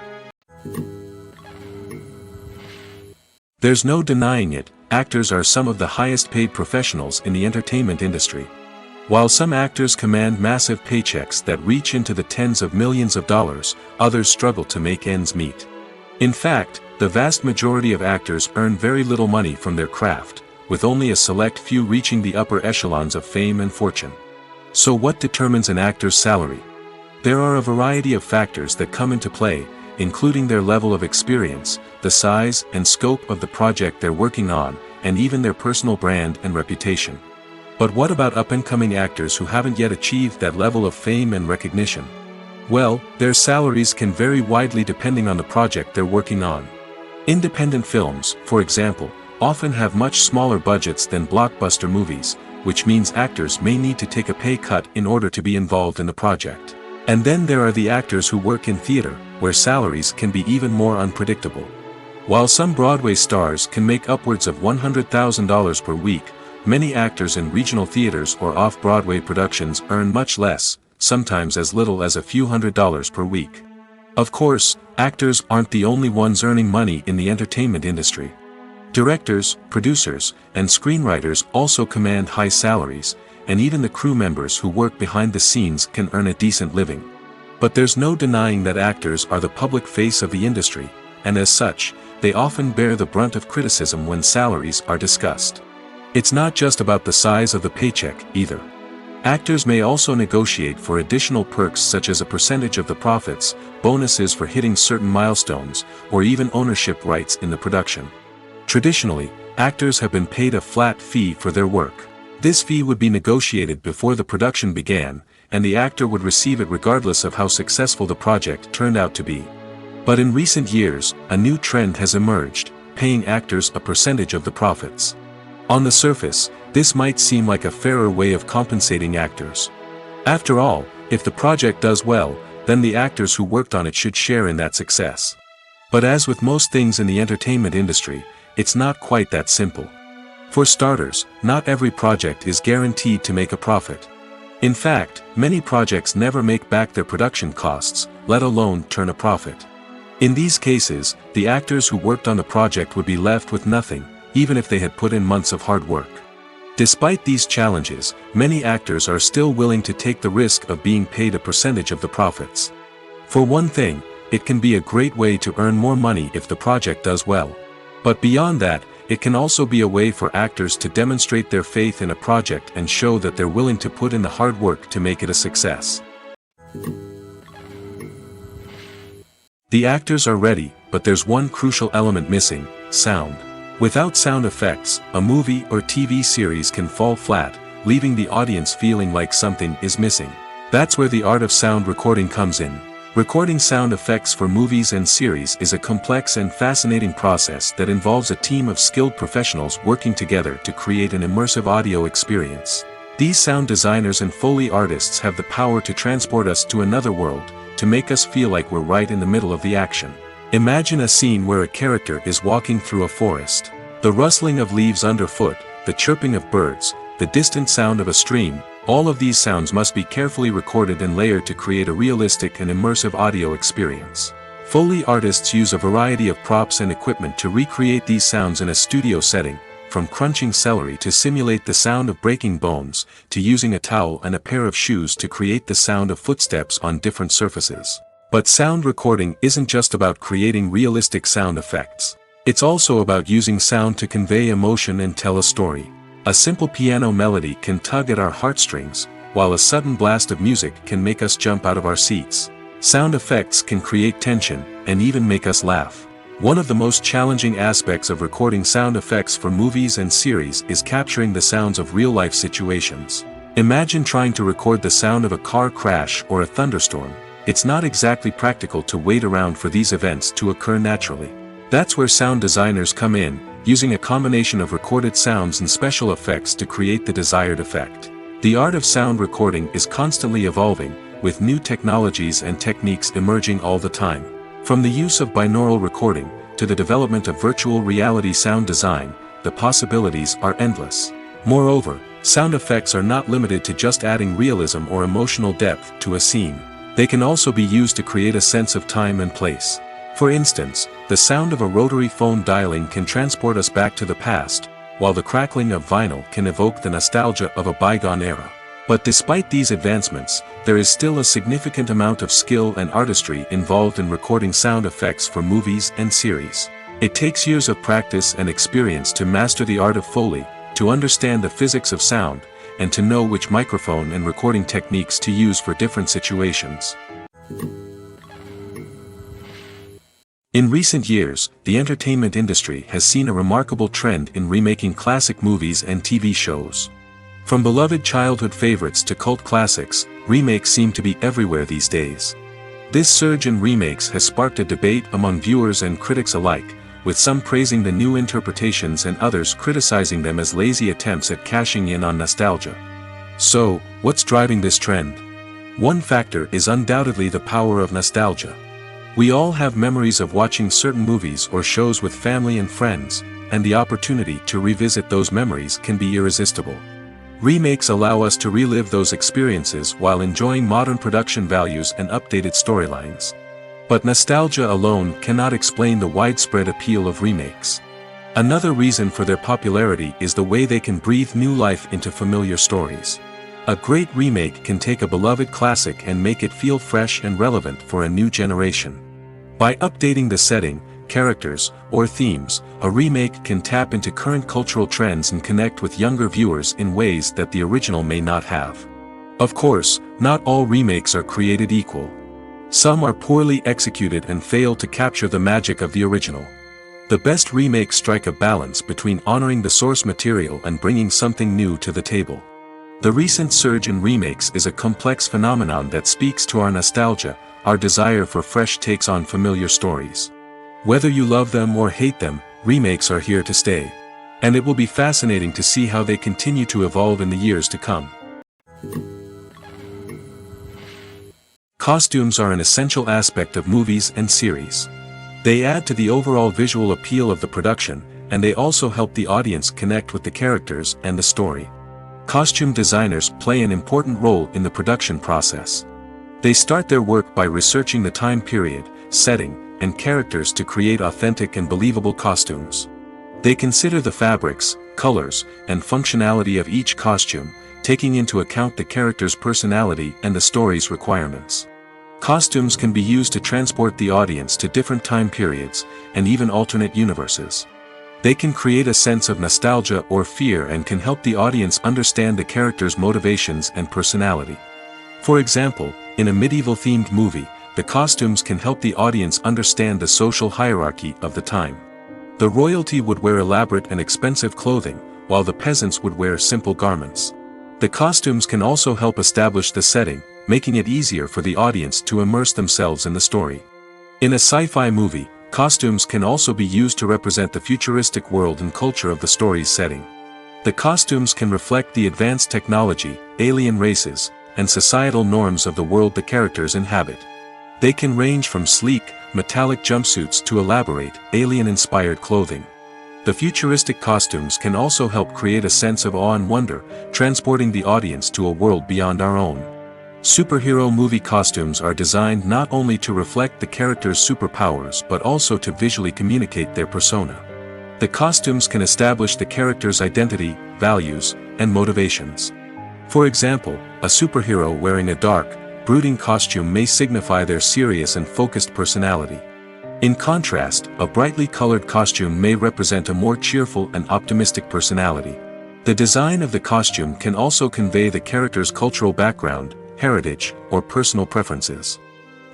There's no denying it, actors are some of the highest paid professionals in the entertainment industry. While some actors command massive paychecks that reach into the tens of millions of dollars, others struggle to make ends meet. In fact, the vast majority of actors earn very little money from their craft, with only a select few reaching the upper echelons of fame and fortune. So what determines an actor's salary? There are a variety of factors that come into play, including their level of experience, the size and scope of the project they're working on, and even their personal brand and reputation. But what about up-and-coming actors who haven't yet achieved that level of fame and recognition? Well, their salaries can vary widely depending on the project they're working on. Independent films, for example, often have much smaller budgets than blockbuster movies, which means actors may need to take a pay cut in order to be involved in the project. And then there are the actors who work in theater, where salaries can be even more unpredictable. While some Broadway stars can make upwards of $100,000 per week, many actors in regional theaters or off-Broadway productions earn much less, sometimes as little as a few $100s per week. Of course, actors aren't the only ones earning money in the entertainment industry. Directors, producers, and screenwriters also command high salaries, and even the crew members who work behind the scenes can earn a decent living. But there's no denying that actors are the public face of the industry, and as such, they often bear the brunt of criticism when salaries are discussed. It's not just about the size of the paycheck, either. Actors may also negotiate for additional perks such as a percentage of the profits, bonuses for hitting certain milestones, or even ownership rights in the production. Traditionally, actors have been paid a flat fee for their work. This fee would be negotiated before the production began, and the actor would receive it regardless of how successful the project turned out to be. But in recent years, a new trend has emerged, paying actors a percentage of the profits. On the surface, this might seem like a fairer way of compensating actors. After all, if the project does well, then the actors who worked on it should share in that success. But as with most things in the entertainment industry, it's not quite that simple. For starters, not every project is guaranteed to make a profit. In fact, many projects never make back their production costs, let alone turn a profit. In these cases, the actors who worked on the project would be left with nothing, even if they had put in months of hard work. Despite these challenges, many actors are still willing to take the risk of being paid a percentage of the profits. For one thing, it can be a great way to earn more money if the project does well. But beyond that, it can also be a way for actors to demonstrate their faith in a project and show that they're willing to put in the hard work to make it a success. The actors are ready, but there's one crucial element missing: sound. Without sound effects, a movie or TV series can fall flat, leaving the audience feeling like something is missing. That's where the art of sound recording comes in. Recording sound effects for movies and series is a complex and fascinating process that involves a team of skilled professionals working together to create an immersive audio experience. These sound designers and Foley artists have the power to transport us to another world, to make us feel like we're right in the middle of the action. Imagine a scene where a character is walking through a forest. The rustling of leaves underfoot, the chirping of birds, the distant sound of a stream, all of these sounds must be carefully recorded and layered to create a realistic and immersive audio experience. Foley artists use a variety of props and equipment to recreate these sounds in a studio setting, from crunching celery to simulate the sound of breaking bones, to using a towel and a pair of shoes to create the sound of footsteps on different surfaces. But sound recording isn't just about creating realistic sound effects. It's also about using sound to convey emotion and tell a story. A simple piano melody can tug at our heartstrings, while a sudden blast of music can make us jump out of our seats. Sound effects can create tension, and even make us laugh. One of the most challenging aspects of recording sound effects for movies and series is capturing the sounds of real-life situations. Imagine trying to record the sound of a car crash or a thunderstorm. It's not exactly practical to wait around for these events to occur naturally. That's where sound designers come in, using a combination of recorded sounds and special effects to create the desired effect. The art of sound recording is constantly evolving, with new technologies and techniques emerging all the time. From the use of binaural recording, to the development of virtual reality sound design, the possibilities are endless. Moreover, sound effects are not limited to just adding realism or emotional depth to a scene. They can also be used to create a sense of time and place. For instance, the sound of a rotary phone dialing can transport us back to the past, while the crackling of vinyl can evoke the nostalgia of a bygone era. But despite these advancements, there is still a significant amount of skill and artistry involved in recording sound effects for movies and series. It takes years of practice and experience to master the art of Foley, to understand the physics of sound, and to know which microphone and recording techniques to use for different situations. In recent years, the entertainment industry has seen a remarkable trend in remaking classic movies and TV shows. From beloved childhood favorites to cult classics, remakes seem to be everywhere these days. This surge in remakes has sparked a debate among viewers and critics alike, with some praising the new interpretations and others criticizing them as lazy attempts at cashing in on nostalgia. So, what's driving this trend? One factor is undoubtedly the power of nostalgia. We all have memories of watching certain movies or shows with family and friends, and the opportunity to revisit those memories can be irresistible. Remakes allow us to relive those experiences while enjoying modern production values and updated storylines. But nostalgia alone cannot explain the widespread appeal of remakes. Another reason for their popularity is the way they can breathe new life into familiar stories. A great remake can take a beloved classic and make it feel fresh and relevant for a new generation. By updating the setting, characters, or themes, a remake can tap into current cultural trends and connect with younger viewers in ways that the original may not have. Of course, not all remakes are created equal. Some are poorly executed and fail to capture the magic of the original. The best remakes strike a balance between honoring the source material and bringing something new to the table. The recent surge in remakes is a complex phenomenon that speaks to our nostalgia, our desire for fresh takes on familiar stories. Whether you love them or hate them, remakes are here to stay. And it will be fascinating to see how they continue to evolve in the years to come. Costumes are an essential aspect of movies and series. They add to the overall visual appeal of the production, and they also help the audience connect with the characters and the story. Costume designers play an important role in the production process. They start their work by researching the time period, setting, and characters to create authentic and believable costumes. They consider the fabrics, colors, and functionality of each costume, taking into account the character's personality and the story's requirements. Costumes can be used to transport the audience to different time periods, and even alternate universes. They can create a sense of nostalgia or fear and can help the audience understand the character's motivations and personality. For example, in a medieval-themed movie, the costumes can help the audience understand the social hierarchy of the time. The royalty would wear elaborate and expensive clothing, while the peasants would wear simple garments. The costumes can also help establish the setting, making it easier for the audience to immerse themselves in the story. In a sci-fi movie, costumes can also be used to represent the futuristic world and culture of the story's setting. The costumes can reflect the advanced technology, alien races, and societal norms of the world the characters inhabit. They can range from sleek, metallic jumpsuits to elaborate, alien-inspired clothing. The futuristic costumes can also help create a sense of awe and wonder, transporting the audience to a world beyond our own. Superhero movie costumes are designed not only to reflect the character's superpowers but also to visually communicate their persona. The costumes can establish the character's identity, values, and motivations. For example, a superhero wearing a dark, brooding costume may signify their serious and focused personality. In contrast, a brightly colored costume may represent a more cheerful and optimistic personality. The design of the costume can also convey the character's cultural background, heritage, or personal preferences.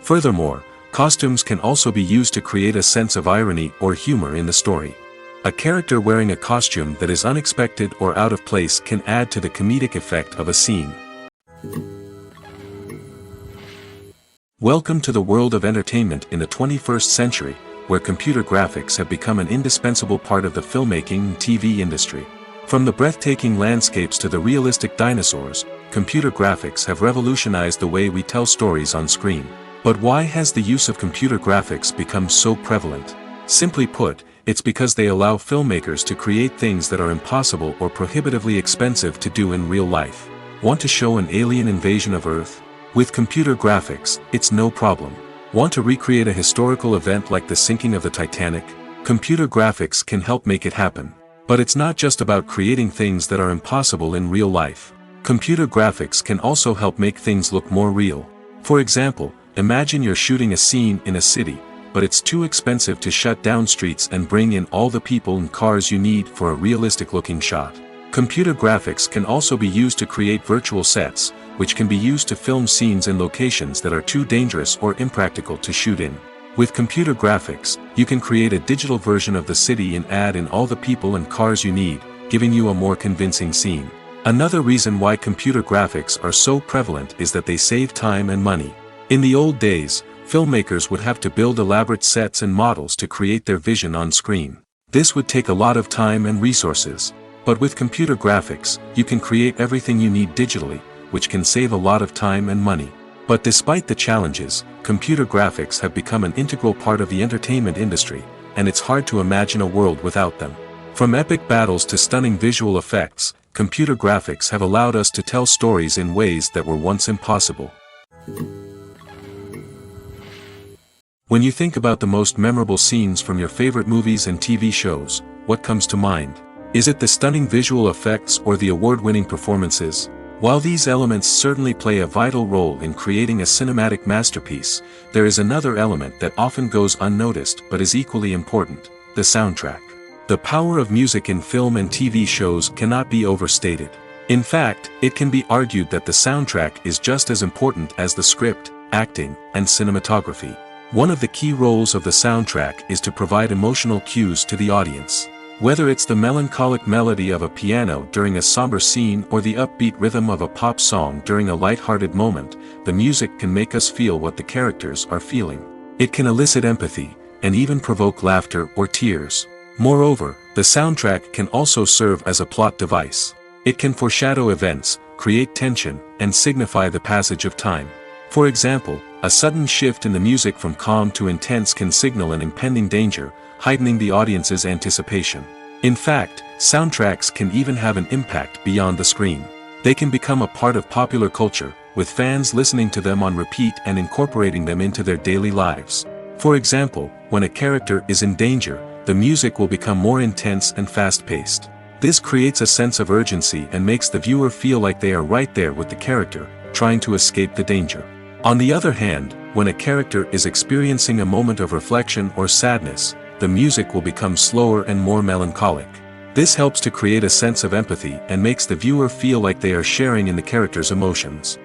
Furthermore, costumes can also be used to create a sense of irony or humor in the story. A character wearing a costume that is unexpected or out of place can add to the comedic effect of a scene. Welcome to the world of entertainment in the 21st century, where computer graphics have become an indispensable part of the filmmaking and TV industry. From the breathtaking landscapes to the realistic dinosaurs, computer graphics have revolutionized the way we tell stories on screen. But why has the use of computer graphics become so prevalent? Simply put, it's because they allow filmmakers to create things that are impossible or prohibitively expensive to do in real life. Want to show an alien invasion of Earth? With computer graphics, it's no problem. Want to recreate a historical event like the sinking of the Titanic? Computer graphics can help make it happen. But it's not just about creating things that are impossible in real life. Computer graphics can also help make things look more real. For example, imagine you're shooting a scene in a city, but it's too expensive to shut down streets and bring in all the people and cars you need for a realistic-looking shot. Computer graphics can also be used to create virtual sets, which can be used to film scenes in locations that are too dangerous or impractical to shoot in. With computer graphics, you can create a digital version of the city and add in all the people and cars you need, giving you a more convincing scene. Another reason why computer graphics are so prevalent is that they save time and money. In the old days, filmmakers would have to build elaborate sets and models to create their vision on screen. This would take a lot of time and resources. But with computer graphics, you can create everything you need digitally, which can save a lot of time and money. But despite the challenges, computer graphics have become an integral part of the entertainment industry, and it's hard to imagine a world without them. From epic battles to stunning visual effects, computer graphics have allowed us to tell stories in ways that were once impossible. When you think about the most memorable scenes from your favorite movies and TV shows, what comes to mind? Is it the stunning visual effects or the award-winning performances? While these elements certainly play a vital role in creating a cinematic masterpiece, there is another element that often goes unnoticed but is equally important: the soundtrack. The power of music in film and TV shows cannot be overstated. In fact, it can be argued that the soundtrack is just as important as the script, acting, and cinematography. One of the key roles of the soundtrack is to provide emotional cues to the audience. Whether it's the melancholic melody of a piano during a somber scene or the upbeat rhythm of a pop song during a light-hearted moment, the music can make us feel what the characters are feeling. It can elicit empathy, and even provoke laughter or tears. Moreover, the soundtrack can also serve as a plot device. It can foreshadow events, create tension, and signify the passage of time. For example, a sudden shift in the music from calm to intense can signal an impending danger, heightening the audience's anticipation. In fact, soundtracks can even have an impact beyond the screen. They can become a part of popular culture, with fans listening to them on repeat and incorporating them into their daily lives. For example, when a character is in danger, the music will become more intense and fast-paced. This creates a sense of urgency and makes the viewer feel like they are right there with the character, trying to escape the danger. On the other hand, when a character is experiencing a moment of reflection or sadness, the music will become slower and more melancholic. This helps to create a sense of empathy and makes the viewer feel like they are sharing in the character's emotions.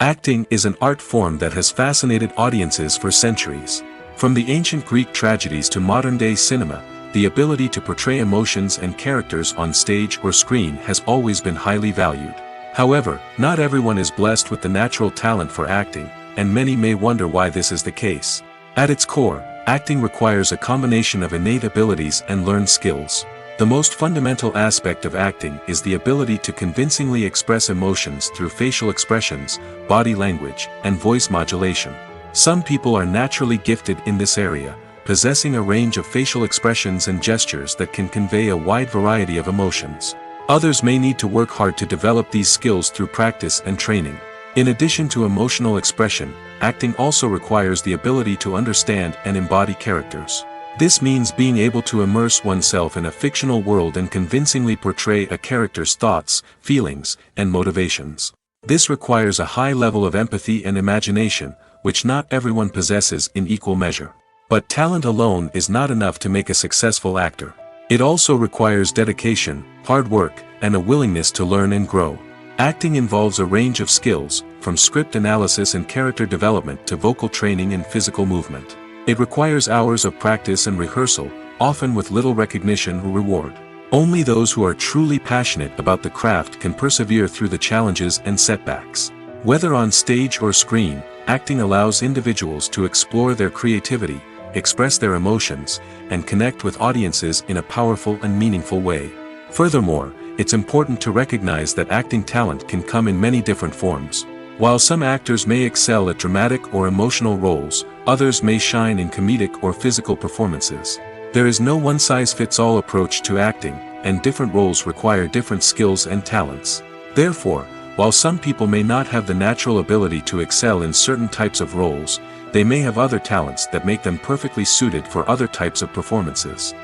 Acting is an art form that has fascinated audiences for centuries. From the ancient Greek tragedies to modern-day cinema, the ability to portray emotions and characters on stage or screen has always been highly valued. However, not everyone is blessed with the natural talent for acting, and many may wonder why this is the case. At its core, acting requires a combination of innate abilities and learned skills. The most fundamental aspect of acting is the ability to convincingly express emotions through facial expressions, body language, and voice modulation. Some people are naturally gifted in this area, possessing a range of facial expressions and gestures that can convey a wide variety of emotions. Others may need to work hard to develop these skills through practice and training. In addition to emotional expression, acting also requires the ability to understand and embody characters. This means being able to immerse oneself in a fictional world and convincingly portray a character's thoughts, feelings, and motivations. This requires a high level of empathy and imagination, which not everyone possesses in equal measure. But talent alone is not enough to make a successful actor. It also requires dedication, hard work, and a willingness to learn and grow. Acting involves a range of skills, from script analysis and character development to vocal training and physical movement. It requires hours of practice and rehearsal, often with little recognition or reward. Only those who are truly passionate about the craft can persevere through the challenges and setbacks. Whether on stage or screen, acting allows individuals to explore their creativity, express their emotions, and connect with audiences in a powerful and meaningful way. Furthermore, it's important to recognize that acting talent can come in many different forms. While some actors may excel at dramatic or emotional roles, others may shine in comedic or physical performances. There is no one-size-fits-all approach to acting, and different roles require different skills and talents. Therefore, while some people may not have the natural ability to excel in certain types of roles, they may have other talents that make them perfectly suited for other types of performances.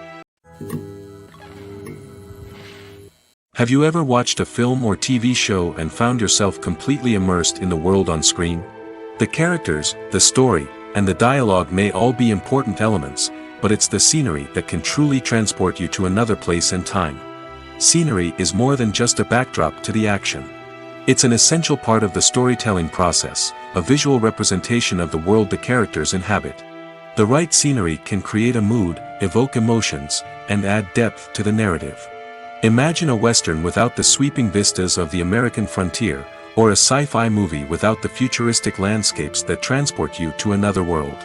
Have you ever watched a film or TV show and found yourself completely immersed in the world on screen? The characters, the story, and the dialogue may all be important elements, but it's the scenery that can truly transport you to another place and time. Scenery is more than just a backdrop to the action. It's an essential part of the storytelling process, a visual representation of the world the characters inhabit. The right scenery can create a mood, evoke emotions, and add depth to the narrative. Imagine a Western without the sweeping vistas of the American frontier, or a sci-fi movie without the futuristic landscapes that transport you to another world.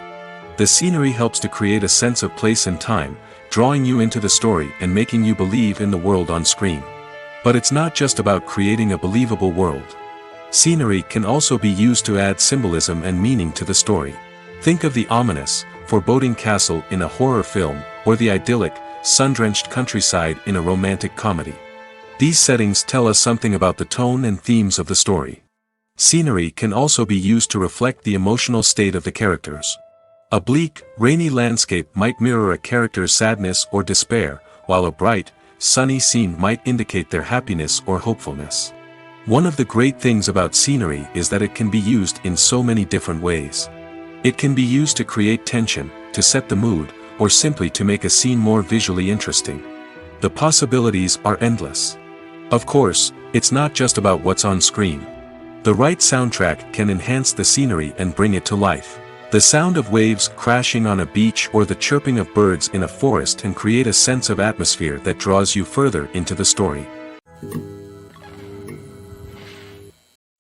The scenery helps to create a sense of place and time, drawing you into the story and making you believe in the world on screen. But it's not just about creating a believable world. Scenery can also be used to add symbolism and meaning to the story. Think of the ominous, foreboding castle in a horror film, or the idyllic, sun-drenched countryside in a romantic comedy. These settings tell us something about the tone and themes of the story. Scenery can also be used to reflect the emotional state of the characters. A bleak, rainy landscape might mirror a character's sadness or despair, while a bright, sunny scene might indicate their happiness or hopefulness. One of the great things about scenery is that it can be used in so many different ways. It can be used to create tension, to set the mood, or simply to make a scene more visually interesting. The possibilities are endless. Of course, it's not just about what's on screen. The right soundtrack can enhance the scenery and bring it to life. The sound of waves crashing on a beach or the chirping of birds in a forest can create a sense of atmosphere that draws you further into the story.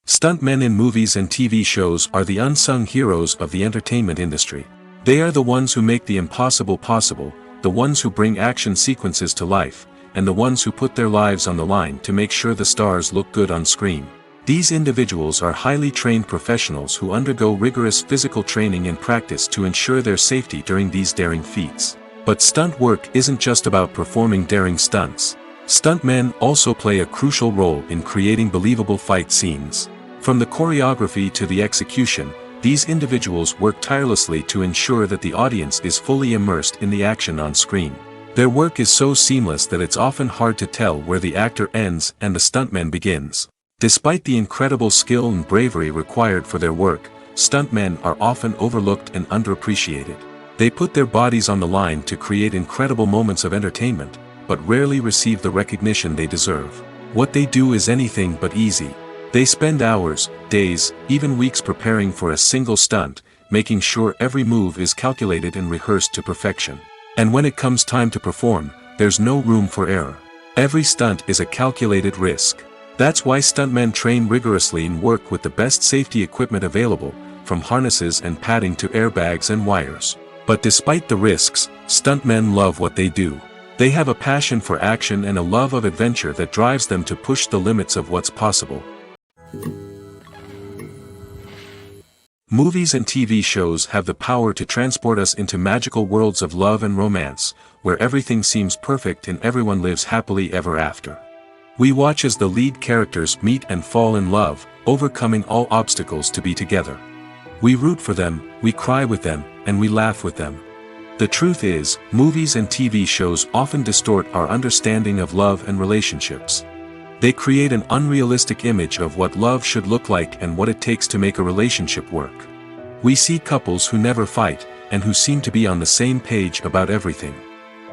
Stuntmen in movies and TV shows are the unsung heroes of the entertainment industry. They are the ones who make the impossible possible, the ones who bring action sequences to life, and the ones who put their lives on the line to make sure the stars look good on screen. These individuals are highly trained professionals who undergo rigorous physical training and practice to ensure their safety during these daring feats. But stunt work isn't just about performing daring stunts. Stuntmen also play a crucial role in creating believable fight scenes. From the choreography to the execution, these individuals work tirelessly to ensure that the audience is fully immersed in the action on screen. Their work is so seamless that it's often hard to tell where the actor ends and the stuntman begins. Despite the incredible skill and bravery required for their work, stuntmen are often overlooked and underappreciated. They put their bodies on the line to create incredible moments of entertainment, but rarely receive the recognition they deserve. What they do is anything but easy. They spend hours, days, even weeks preparing for a single stunt, making sure every move is calculated and rehearsed to perfection. And when it comes time to perform, there's no room for error. Every stunt is a calculated risk. That's why stuntmen train rigorously and work with the best safety equipment available, from harnesses and padding to airbags and wires. But despite the risks, stuntmen love what they do. They have a passion for action and a love of adventure that drives them to push the limits of what's possible. Movies and TV shows have the power to transport us into magical worlds of love and romance, where everything seems perfect and everyone lives happily ever after. We watch as the lead characters meet and fall in love, overcoming all obstacles to be together. We root for them, we cry with them, and we laugh with them. The truth is, movies and TV shows often distort our understanding of love and relationships. They create an unrealistic image of what love should look like and what it takes to make a relationship work. We see couples who never fight, and who seem to be on the same page about everything.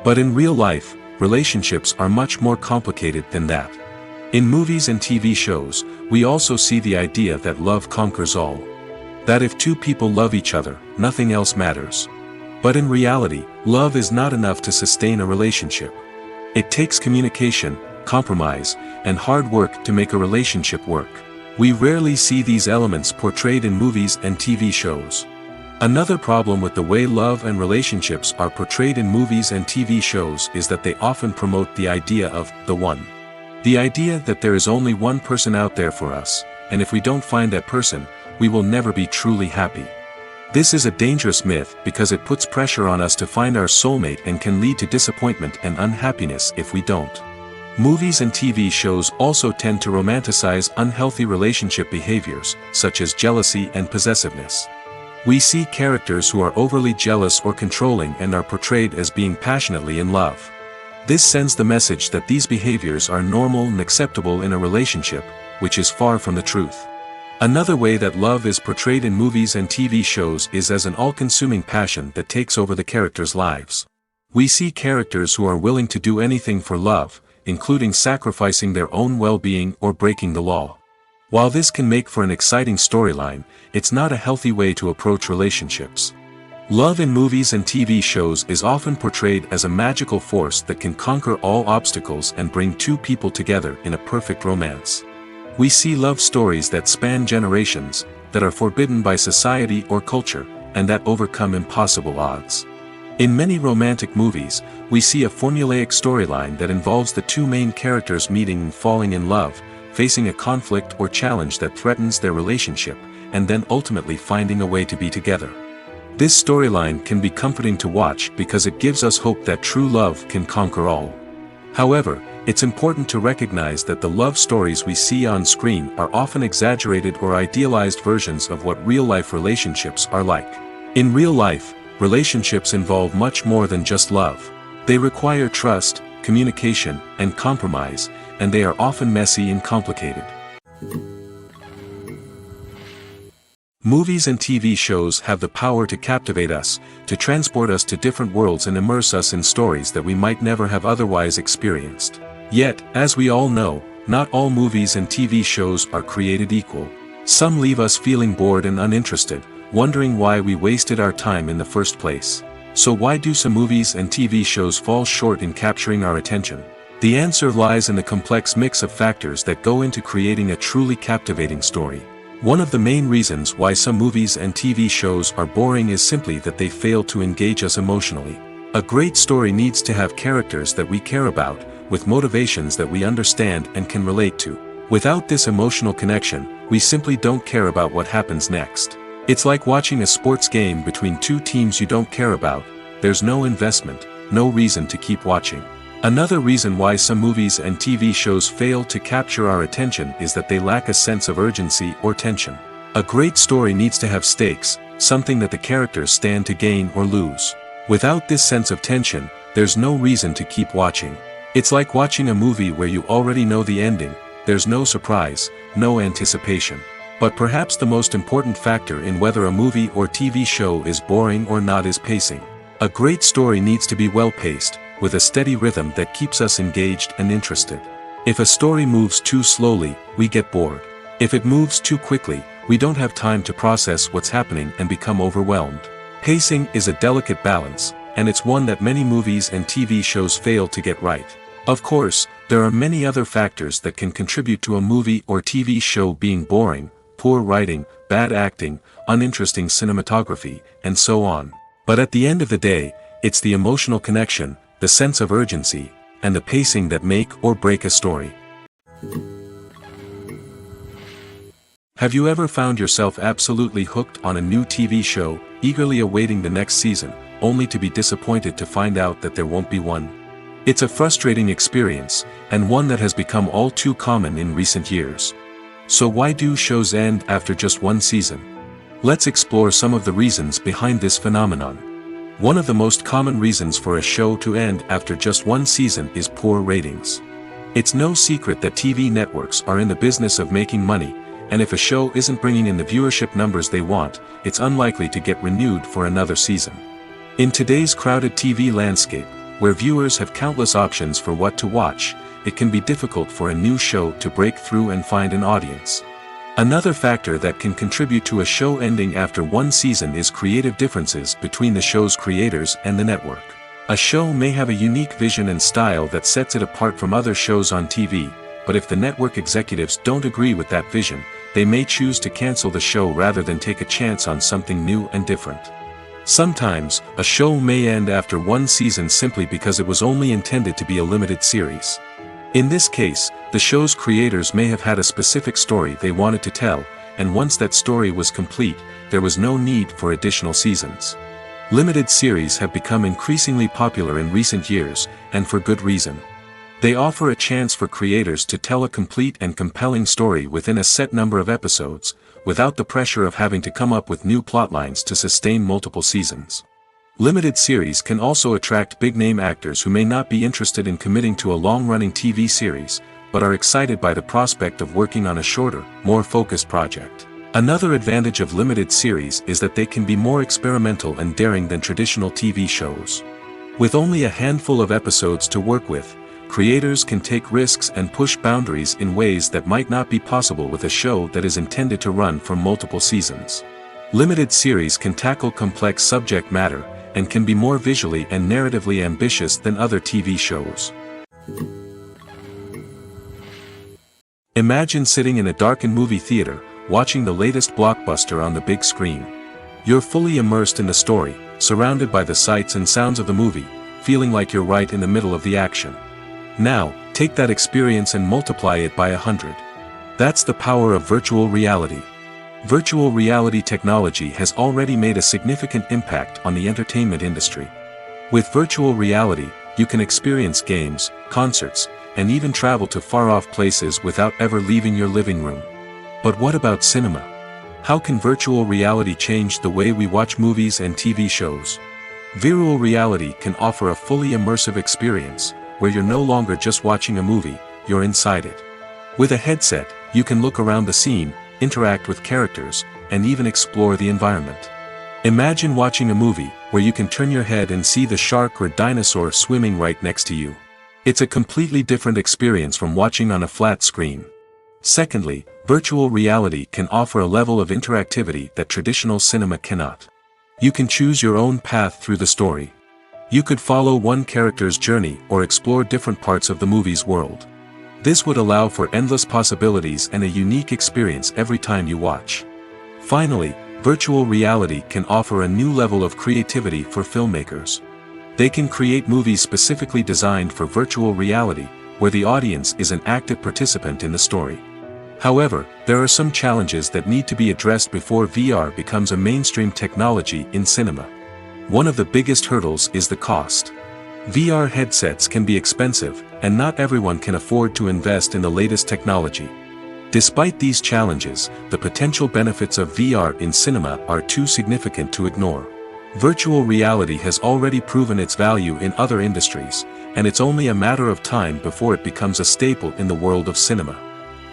But in real life, relationships are much more complicated than that. In movies and TV shows, we also see the idea that love conquers all. That if two people love each other, nothing else matters. But in reality, love is not enough to sustain a relationship. It takes communication, compromise, and hard work to make a relationship work. We rarely see these elements portrayed in movies and TV shows. Another problem with the way love and relationships are portrayed in movies and TV shows is that they often promote the idea of the one. The idea that there is only one person out there for us, and if we don't find that person, we will never be truly happy. This is a dangerous myth because it puts pressure on us to find our soulmate and can lead to disappointment and unhappiness if we don't. Movies and TV shows also tend to romanticize unhealthy relationship behaviors, such as jealousy and possessiveness. We see characters who are overly jealous or controlling and are portrayed as being passionately in love. This sends the message that these behaviors are normal and acceptable in a relationship, which is far from the truth. Another way that love is portrayed in movies and TV shows is as an all-consuming passion that takes over the characters' lives. We see characters who are willing to do anything for love, including sacrificing their own well-being or breaking the law. While this can make for an exciting storyline, it's not a healthy way to approach relationships. Love in movies and TV shows is often portrayed as a magical force that can conquer all obstacles and bring two people together in a perfect romance. We see love stories that span generations, that are forbidden by society or culture, and that overcome impossible odds. In many romantic movies, we see a formulaic storyline that involves the two main characters meeting and falling in love, facing a conflict or challenge that threatens their relationship, and then ultimately finding a way to be together. This storyline can be comforting to watch because it gives us hope that true love can conquer all. However, it's important to recognize that the love stories we see on screen are often exaggerated or idealized versions of what real-life relationships are like. In real life, relationships involve much more than just love. They require trust, communication, and compromise, and they are often messy and complicated. Movies and TV shows have the power to captivate us, to transport us to different worlds and immerse us in stories that we might never have otherwise experienced. Yet, as we all know, not all movies and TV shows are created equal. Some leave us feeling bored and uninterested, wondering why we wasted our time in the first place. So why do some movies and TV shows fall short in capturing our attention? The answer lies in the complex mix of factors that go into creating a truly captivating story. One of the main reasons why some movies and TV shows are boring is simply that they fail to engage us emotionally. A great story needs to have characters that we care about, with motivations that we understand and can relate to. Without this emotional connection, we simply don't care about what happens next. It's like watching a sports game between two teams you don't care about. There's no investment, no reason to keep watching. Another reason why some movies and TV shows fail to capture our attention is that they lack a sense of urgency or tension. A great story needs to have stakes, something that the characters stand to gain or lose. Without this sense of tension, there's no reason to keep watching. It's like watching a movie where you already know the ending. There's no surprise, no anticipation. But perhaps the most important factor in whether a movie or TV show is boring or not is pacing. A great story needs to be well-paced, with a steady rhythm that keeps us engaged and interested. If a story moves too slowly, we get bored. If it moves too quickly, we don't have time to process what's happening and become overwhelmed. Pacing is a delicate balance, and it's one that many movies and TV shows fail to get right. Of course, there are many other factors that can contribute to a movie or TV show being boring: poor writing, bad acting, uninteresting cinematography, and so on. But at the end of the day, it's the emotional connection, the sense of urgency, and the pacing that make or break a story. Have you ever found yourself absolutely hooked on a new TV show, eagerly awaiting the next season, only to be disappointed to find out that there won't be one? It's a frustrating experience, and one that has become all too common in recent years. So why do shows end after just one season? Let's explore some of the reasons behind this phenomenon. One of the most common reasons for a show to end after just one season is poor ratings. It's no secret that TV networks are in the business of making money, and if a show isn't bringing in the viewership numbers they want, it's unlikely to get renewed for another season. In today's crowded TV landscape, Where viewers have countless options for what to watch, it can be difficult for a new show to break through and find an audience. Another factor that can contribute to a show ending after one season is creative differences between the show's creators and the network. A show may have a unique vision and style that sets it apart from other shows on TV, but if the network executives don't agree with that vision, they may choose to cancel the show rather than take a chance on something new and different. Sometimes, a show may end after one season simply because it was only intended to be a limited series. In this case, the show's creators may have had a specific story they wanted to tell, and once that story was complete, there was no need for additional seasons. Limited series have become increasingly popular in recent years, and for good reason. They offer a chance for creators to tell a complete and compelling story within a set number of episodes, without the pressure of having to come up with new plotlines to sustain multiple seasons. Limited series can also attract big-name actors who may not be interested in committing to a long-running TV series, but are excited by the prospect of working on a shorter, more focused project. Another advantage of limited series is that they can be more experimental and daring than traditional TV shows. With only a handful of episodes to work with, creators can take risks and push boundaries in ways that might not be possible with a show that is intended to run for multiple seasons. Limited series can tackle complex subject matter, and can be more visually and narratively ambitious than other TV shows. Imagine sitting in a darkened movie theater, watching the latest blockbuster on the big screen. You're fully immersed in the story, surrounded by the sights and sounds of the movie, feeling like you're right in the middle of the action. Now, take that experience and multiply it by 100. That's the power of virtual reality. Virtual reality technology has already made a significant impact on the entertainment industry. With virtual reality, you can experience games, concerts, and even travel to far-off places without ever leaving your living room. But what about cinema? How can virtual reality change the way we watch movies and TV shows? Virtual reality can offer a fully immersive experience, where you're no longer just watching a movie, you're inside it. With a headset, you can look around the scene, interact with characters, and even explore the environment. Imagine watching a movie where you can turn your head and see the shark or dinosaur swimming right next to you. It's a completely different experience from watching on a flat screen. Secondly, virtual reality can offer a level of interactivity that traditional cinema cannot. You can choose your own path through the story. You could follow one character's journey or explore different parts of the movie's world. This would allow for endless possibilities and a unique experience every time you watch. Finally, virtual reality can offer a new level of creativity for filmmakers. They can create movies specifically designed for virtual reality, where the audience is an active participant in the story. However, there are some challenges that need to be addressed before VR becomes a mainstream technology in cinema. One of the biggest hurdles is the cost. VR headsets can be expensive, and not everyone can afford to invest in the latest technology. Despite these challenges, the potential benefits of VR in cinema are too significant to ignore. Virtual reality has already proven its value in other industries, and it's only a matter of time before it becomes a staple in the world of cinema.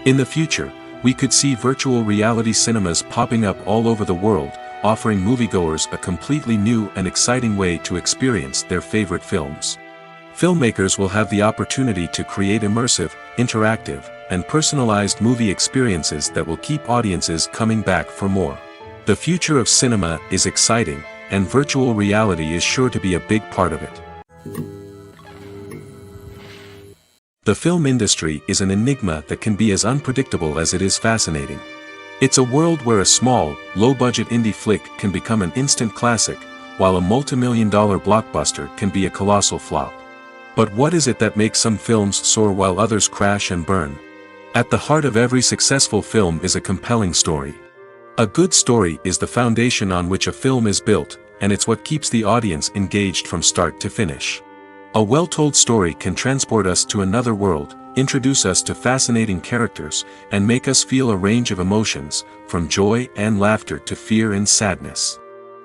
In the future, we could see virtual reality cinemas popping up all over the world, offering moviegoers a completely new and exciting way to experience their favorite films. Filmmakers will have the opportunity to create immersive, interactive, and personalized movie experiences that will keep audiences coming back for more. The future of cinema is exciting, and virtual reality is sure to be a big part of it. The film industry is an enigma that can be as unpredictable as it is fascinating. It's a world where a small, low-budget indie flick can become an instant classic, while a multi-million-dollar blockbuster can be a colossal flop. But what is it that makes some films soar while others crash and burn? At the heart of every successful film is a compelling story. A good story is the foundation on which a film is built, and it's what keeps the audience engaged from start to finish. A well-told story can transport us to another world, introduce us to fascinating characters, and make us feel a range of emotions, from joy and laughter to fear and sadness.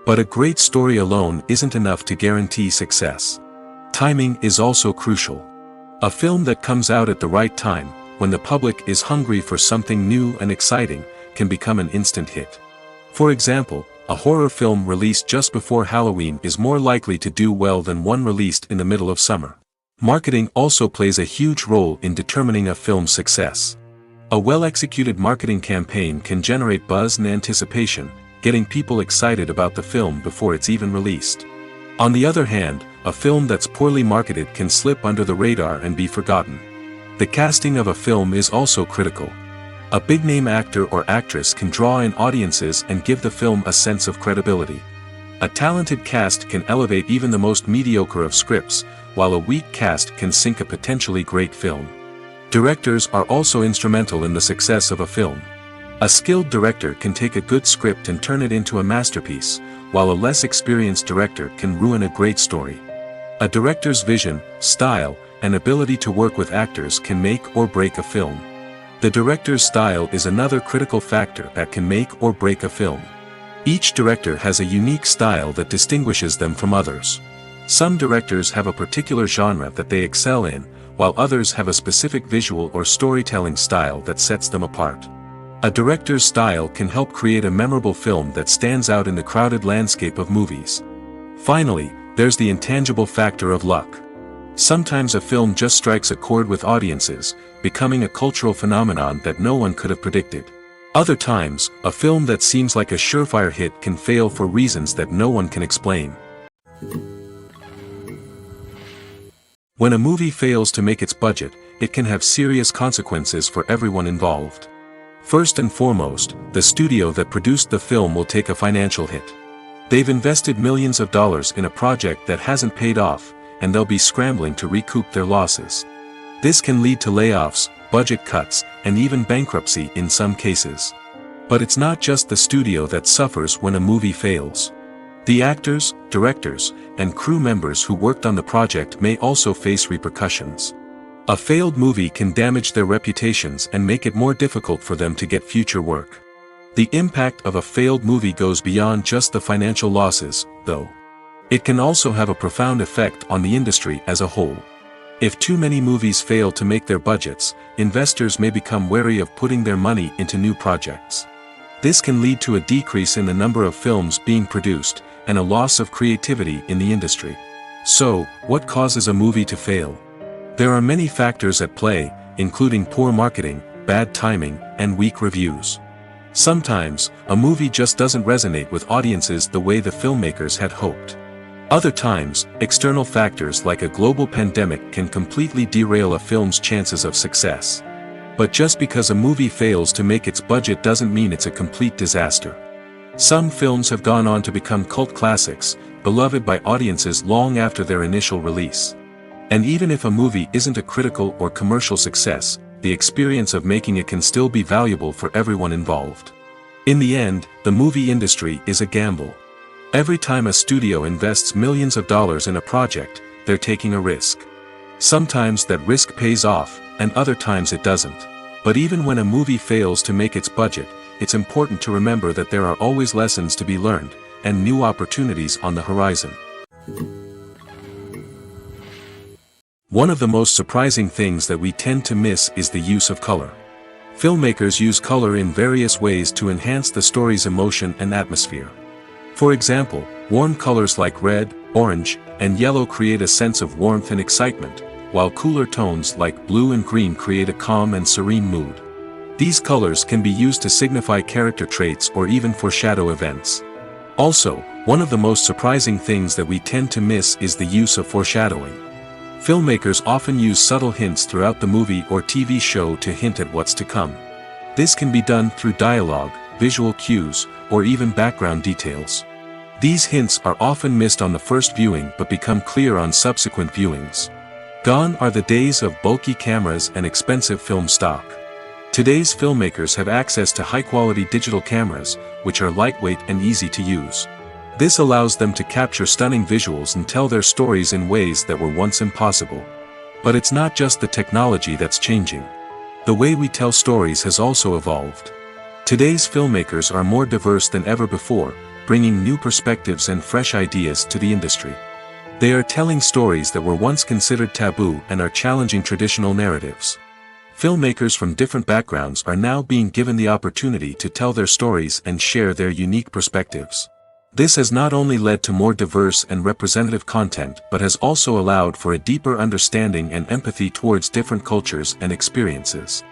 But a great story alone isn't enough to guarantee success. Timing is also crucial. A film that comes out at the right time, when the public is hungry for something new and exciting, can become an instant hit. For example, A horror film released just before Halloween is more likely to do well than one released in the middle of summer. Marketing also plays a huge role in determining a film's success. A well-executed marketing campaign can generate buzz and anticipation, getting people excited about the film before it's even released. On the other hand, a film that's poorly marketed can slip under the radar and be forgotten. The casting of a film is also critical. A big-name actor or actress can draw in audiences and give the film a sense of credibility. A talented cast can elevate even the most mediocre of scripts, while a weak cast can sink a potentially great film. Directors are also instrumental in the success of a film. A skilled director can take a good script and turn it into a masterpiece, while a less experienced director can ruin a great story. A director's vision, style, and ability to work with actors can make or break a film. The director's style is another critical factor that can make or break a film. Each director has a unique style that distinguishes them from others. Some directors have a particular genre that they excel in, while others have a specific visual or storytelling style that sets them apart. A director's style can help create a memorable film that stands out in the crowded landscape of movies. Finally, there's the intangible factor of luck. Sometimes a film just strikes a chord with audiences, becoming a cultural phenomenon that no one could have predicted. Other times, a film that seems like a surefire hit can fail for reasons that no one can explain. When a movie fails to make its budget, it can have serious consequences for everyone involved. First and foremost, the studio that produced the film will take a financial hit. They've invested millions of dollars in a project that hasn't paid off, and they'll be scrambling to recoup their losses. This can lead to layoffs, budget cuts, and even bankruptcy in some cases. But it's not just the studio that suffers when a movie fails. The actors, directors, and crew members who worked on the project may also face repercussions. A failed movie can damage their reputations and make it more difficult for them to get future work. The impact of a failed movie goes beyond just the financial losses, though. It can also have a profound effect on the industry as a whole. If too many movies fail to make their budgets, investors may become wary of putting their money into new projects. This can lead to a decrease in the number of films being produced, and a loss of creativity in the industry. So, what causes a movie to fail? There are many factors at play, including poor marketing, bad timing, and weak reviews. Sometimes, a movie just doesn't resonate with audiences the way the filmmakers had hoped. Other times, external factors like a global pandemic can completely derail a film's chances of success. But just because a movie fails to make its budget doesn't mean it's a complete disaster. Some films have gone on to become cult classics, beloved by audiences long after their initial release. And even if a movie isn't a critical or commercial success, the experience of making it can still be valuable for everyone involved. In the end, the movie industry is a gamble. Every time a studio invests millions of dollars in a project, they're taking a risk. Sometimes that risk pays off, and other times it doesn't. But even when a movie fails to make its budget, it's important to remember that there are always lessons to be learned, and new opportunities on the horizon. One of the most surprising things that we tend to miss is the use of color. Filmmakers use color in various ways to enhance the story's emotion and atmosphere. For example, warm colors like red, orange, and yellow create a sense of warmth and excitement, while cooler tones like blue and green create a calm and serene mood. These colors can be used to signify character traits or even foreshadow events. Also, one of the most surprising things that we tend to miss is the use of foreshadowing. Filmmakers often use subtle hints throughout the movie or TV show to hint at what's to come. This can be done through dialogue, visual cues, or even background details. These hints are often missed on the first viewing but become clear on subsequent viewings. Gone are the days of bulky cameras and expensive film stock. Today's filmmakers have access to high-quality digital cameras, which are lightweight and easy to use. This allows them to capture stunning visuals and tell their stories in ways that were once impossible. But it's not just the technology that's changing. The way we tell stories has also evolved. Today's filmmakers are more diverse than ever before, bringing new perspectives and fresh ideas to the industry. They are telling stories that were once considered taboo and are challenging traditional narratives. Filmmakers from different backgrounds are now being given the opportunity to tell their stories and share their unique perspectives. This has not only led to more diverse and representative content but has also allowed for a deeper understanding and empathy towards different cultures and experiences.